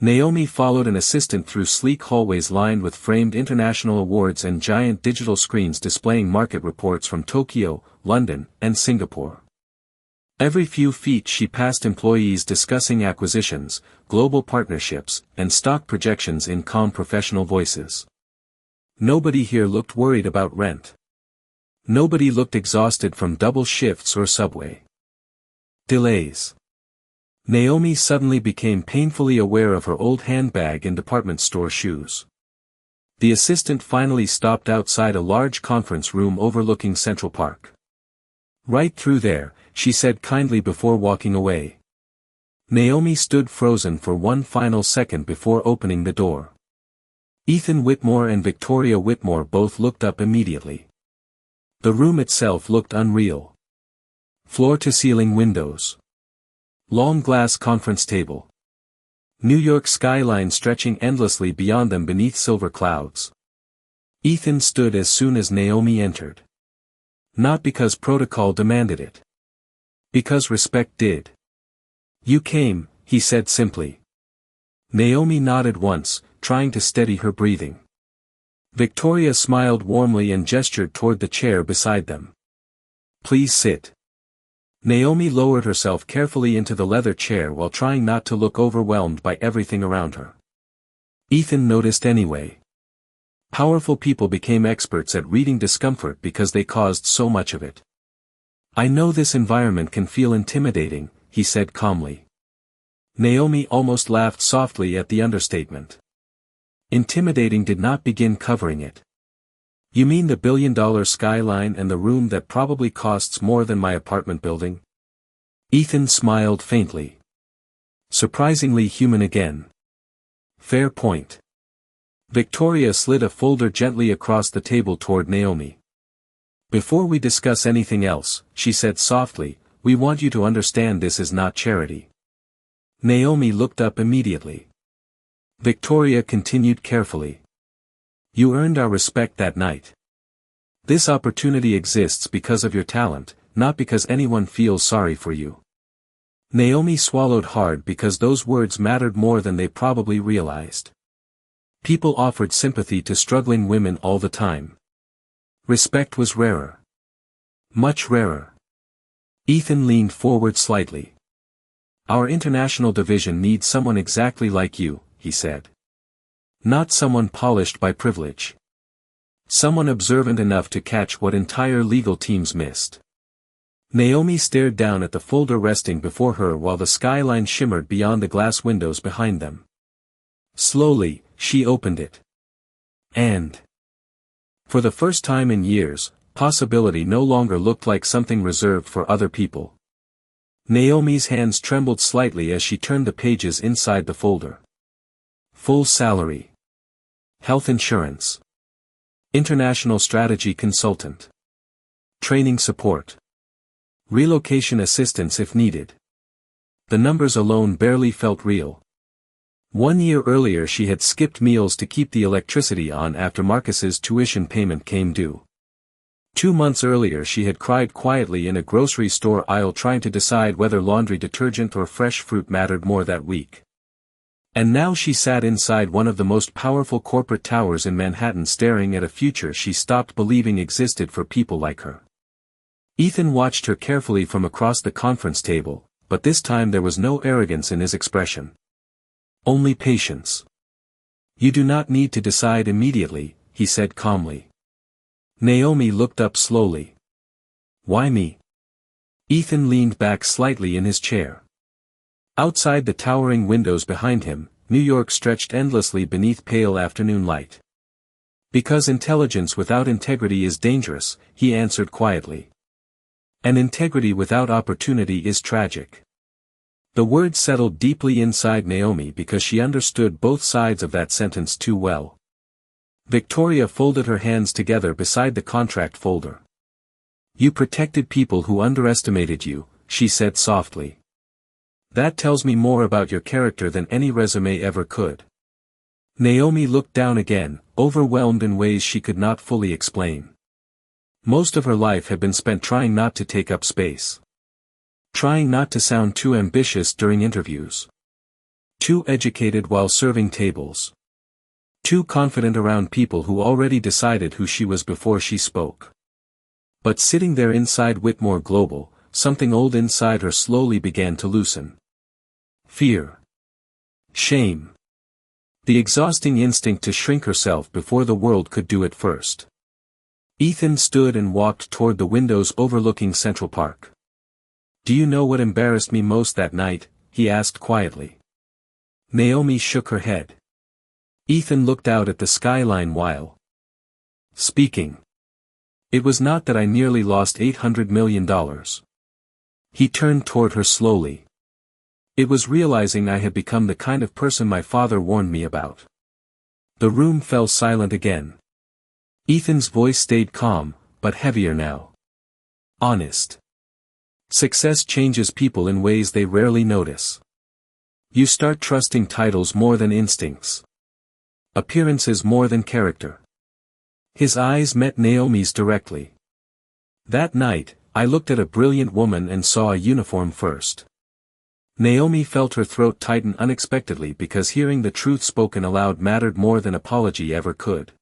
Speaker 1: Naomi followed an assistant through sleek hallways lined with framed international awards and giant digital screens displaying market reports from Tokyo, London, and Singapore. Every few feet she passed employees discussing acquisitions, global partnerships, and stock projections in calm professional voices. Nobody here looked worried about rent. Nobody looked exhausted from double shifts or subway delays. Naomi suddenly became painfully aware of her old handbag and department store shoes. The assistant finally stopped outside a large conference room overlooking Central Park. "Right through there," she said kindly before walking away. Naomi stood frozen for one final second before opening the door. Ethan Whitmore and Victoria Whitmore both looked up immediately. The room itself looked unreal. Floor-to-ceiling windows. Long glass conference table. New York skyline stretching endlessly beyond them beneath silver clouds. Ethan stood as soon as Naomi entered. Not because protocol demanded it. Because respect did. "You came," he said simply. Naomi nodded once, trying to steady her breathing. Victoria smiled warmly and gestured toward the chair beside them. "Please sit." Naomi lowered herself carefully into the leather chair while trying not to look overwhelmed by everything around her. Ethan noticed anyway. Powerful people became experts at reading discomfort because they caused so much of it. "I know this environment can feel intimidating," he said calmly. Naomi almost laughed softly at the understatement. Intimidating did not begin covering it. "You mean the $1 billion skyline and the room that probably costs more than my apartment building?" Ethan smiled faintly. Surprisingly human again. Fair point. Victoria slid a folder gently across the table toward Naomi. Before we discuss anything else, she said softly, we want you to understand this is not charity. Naomi looked up immediately. Victoria continued carefully. You earned our respect that night. This opportunity exists because of your talent, not because anyone feels sorry for you. Naomi swallowed hard because those words mattered more than they probably realized. People offered sympathy to struggling women all the time. Respect was rarer. Much rarer. Ethan leaned forward slightly. Our international division needs someone exactly like you, he said. Not someone polished by privilege. Someone observant enough to catch what entire legal teams missed. Naomi stared down at the folder resting before her while the skyline shimmered beyond the glass windows behind them. Slowly, she opened it. And, for the first time in years, possibility no longer looked like something reserved for other people. Naomi's hands trembled slightly as she turned the pages inside the folder. Full salary. Health insurance. International strategy consultant. Training support. Relocation assistance if needed. The numbers alone barely felt real. 1 year earlier she had skipped meals to keep the electricity on after Marcus's tuition payment came due. 2 months earlier she had cried quietly in a grocery store aisle trying to decide whether laundry detergent or fresh fruit mattered more that week. And now she sat inside one of the most powerful corporate towers in Manhattan staring at a future she stopped believing existed for people like her. Ethan watched her carefully from across the conference table, but this time there was no arrogance in his expression. Only patience. You do not need to decide immediately, he said calmly. Naomi looked up slowly. Why me? Ethan leaned back slightly in his chair. Outside the towering windows behind him, New York stretched endlessly beneath pale afternoon light. Because intelligence without integrity is dangerous, he answered quietly. And integrity without opportunity is tragic. The word settled deeply inside Naomi because she understood both sides of that sentence too well. Victoria folded her hands together beside the contract folder. You protected people who underestimated you, she said softly. That tells me more about your character than any resume ever could. Naomi looked down again, overwhelmed in ways she could not fully explain. Most of her life had been spent trying not to take up space. Trying not to sound too ambitious during interviews. Too educated while serving tables. Too confident around people who already decided who she was before she spoke. But sitting there inside Whitmore Global, something old inside her slowly began to loosen. Fear. Shame. The exhausting instinct to shrink herself before the world could do it first. Ethan stood and walked toward the windows overlooking Central Park. Do you know what embarrassed me most that night? He asked quietly. Naomi shook her head. Ethan looked out at the skyline while speaking. It was not that I nearly lost $800 million. He turned toward her slowly. It was realizing I had become the kind of person my father warned me about. The room fell silent again. Ethan's voice stayed calm, but heavier now. Honest. Success changes people in ways they rarely notice. You start trusting titles more than instincts. Appearances more than character. His eyes met Naomi's directly. That night, I looked at a brilliant woman and saw a uniform first. Naomi felt her throat tighten unexpectedly because hearing the truth spoken aloud mattered more than apology ever could.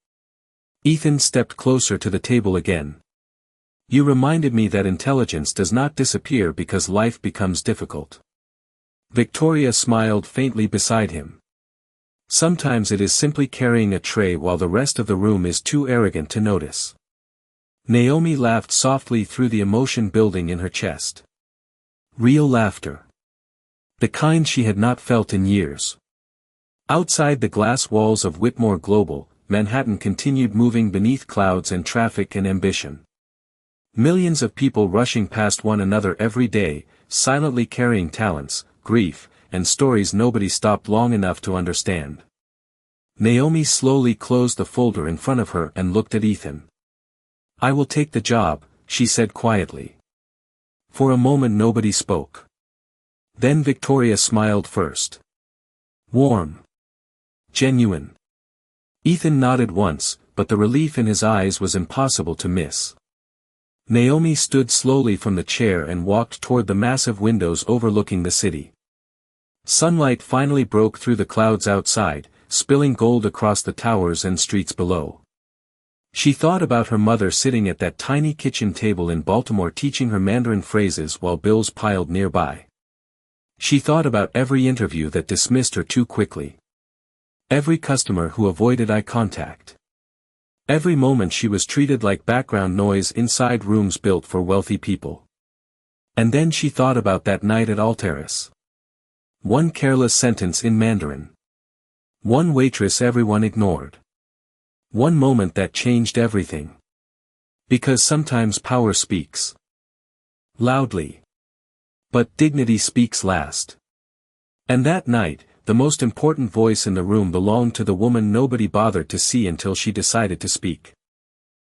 Speaker 1: Ethan stepped closer to the table again. You reminded me that intelligence does not disappear because life becomes difficult. Victoria smiled faintly beside him. Sometimes it is simply carrying a tray while the rest of the room is too arrogant to notice. Naomi laughed softly through the emotion building in her chest. Real laughter. The kind she had not felt in years. Outside the glass walls of Whitmore Global, Manhattan continued moving beneath clouds and traffic and ambition. Millions of people rushing past one another every day, silently carrying talents, grief, and stories nobody stopped long enough to understand. Naomi slowly closed the folder in front of her and looked at Ethan. "I will take the job," she said quietly. For a moment nobody spoke. Then Victoria smiled first. Warm. Genuine. Ethan nodded once, but the relief in his eyes was impossible to miss. Naomi stood slowly from the chair and walked toward the massive windows overlooking the city. Sunlight finally broke through the clouds outside, spilling gold across the towers and streets below. She thought about her mother sitting at that tiny kitchen table in Baltimore teaching her Mandarin phrases while bills piled nearby. She thought about every interview that dismissed her too quickly. Every customer who avoided eye contact. Every moment she was treated like background noise inside rooms built for wealthy people. And then she thought about that night at Waitress. One careless sentence in Mandarin. One waitress everyone ignored. One moment that changed everything. Because sometimes power speaks loudly. But dignity speaks last. And that night, the most important voice in the room belonged to the woman nobody bothered to see until she decided to speak.